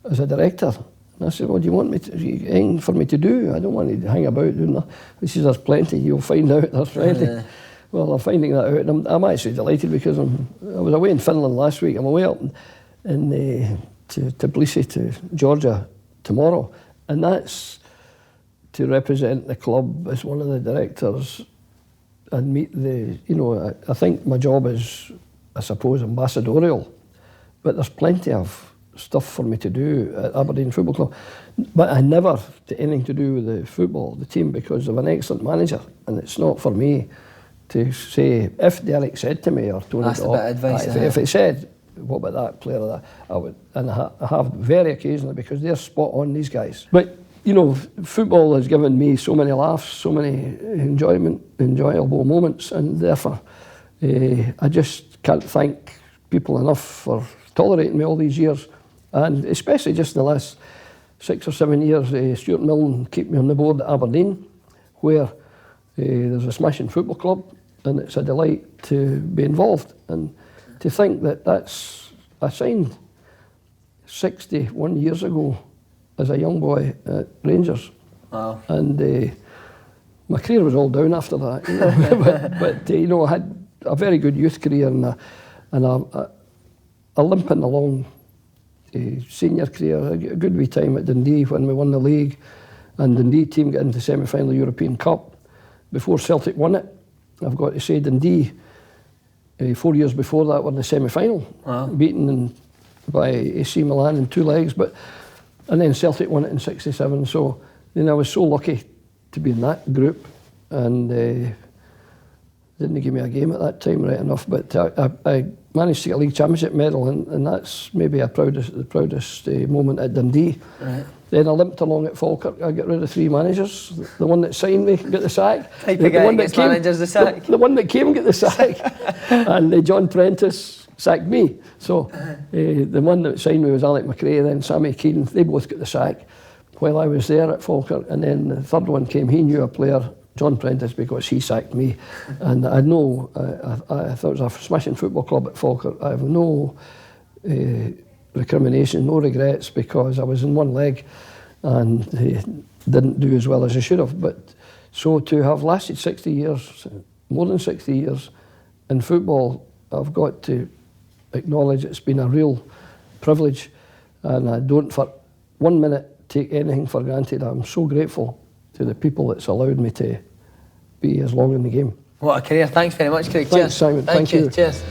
as a director? And I said, what do you want me to, anything for me to do? I don't want to hang about doing that. He says, there's plenty, you'll find out, there's plenty. Well, I'm finding that out, and I'm actually delighted because I was away in Finland last week. I'm away up to Tbilisi, to Georgia tomorrow, and that's to represent the club as one of the directors and meet the, you know, I think my job is, I suppose, ambassadorial, but there's plenty of stuff for me to do at Aberdeen Football Club. But I never did anything to do with the football, the team, because of an excellent manager, and it's not for me to say, if Derek said to me, or Tony, that's a bit of advice, if it said, what about that player or that, I would, and I have very occasionally, because they're spot on, these guys. But you know, football has given me so many laughs, so many enjoyable moments, and therefore I just can't thank people enough for tolerating me all these years, and especially just in the last 6 or 7 years, Stuart Milne kept me on the board at Aberdeen, where there's a smashing football club, and it's a delight to be involved. And to think that I signed 61 years ago as a young boy at Rangers. Wow. And my career was all down after that, you know. but you know, I had a very good youth career and a limping along senior career, a good wee time at Dundee when we won the league, and Dundee team got into the semi-final European Cup before Celtic won it. I've got to say Dundee, 4 years before that, were in the semi-final, beaten by AC Milan in 2 legs, and then Celtic won it in '67. So then I was so lucky to be in that group, and didn't give me a game at that time, right enough. But I managed to get a league championship medal, and that's maybe the proudest moment at Dundee. Right. Then I limped along at Falkirk. I got rid of 3 managers. The one that signed me got the sack. The one that came, managers the sack. The one that came got the sack, and John Prentice sacked me. So the one that signed me was Alec McRae, then Sammy Keane. They both got the sack while I was there at Falkirk. And then the third one came. He knew a player, John Prentice, because he sacked me. And I know, I thought it was a smashing football club at Falkirk. I have no recrimination, no regrets, because I was in one leg and didn't do as well as I should have. But so to have lasted 60 years, more than 60 years in football, I've got to acknowledge it's been a real privilege, and I don't for 1 minute take anything for granted. I'm so grateful to the people that's allowed me to be as long in the game. What a career. Thanks very much, Craig. Thanks, Simon. Thank you. Cheers.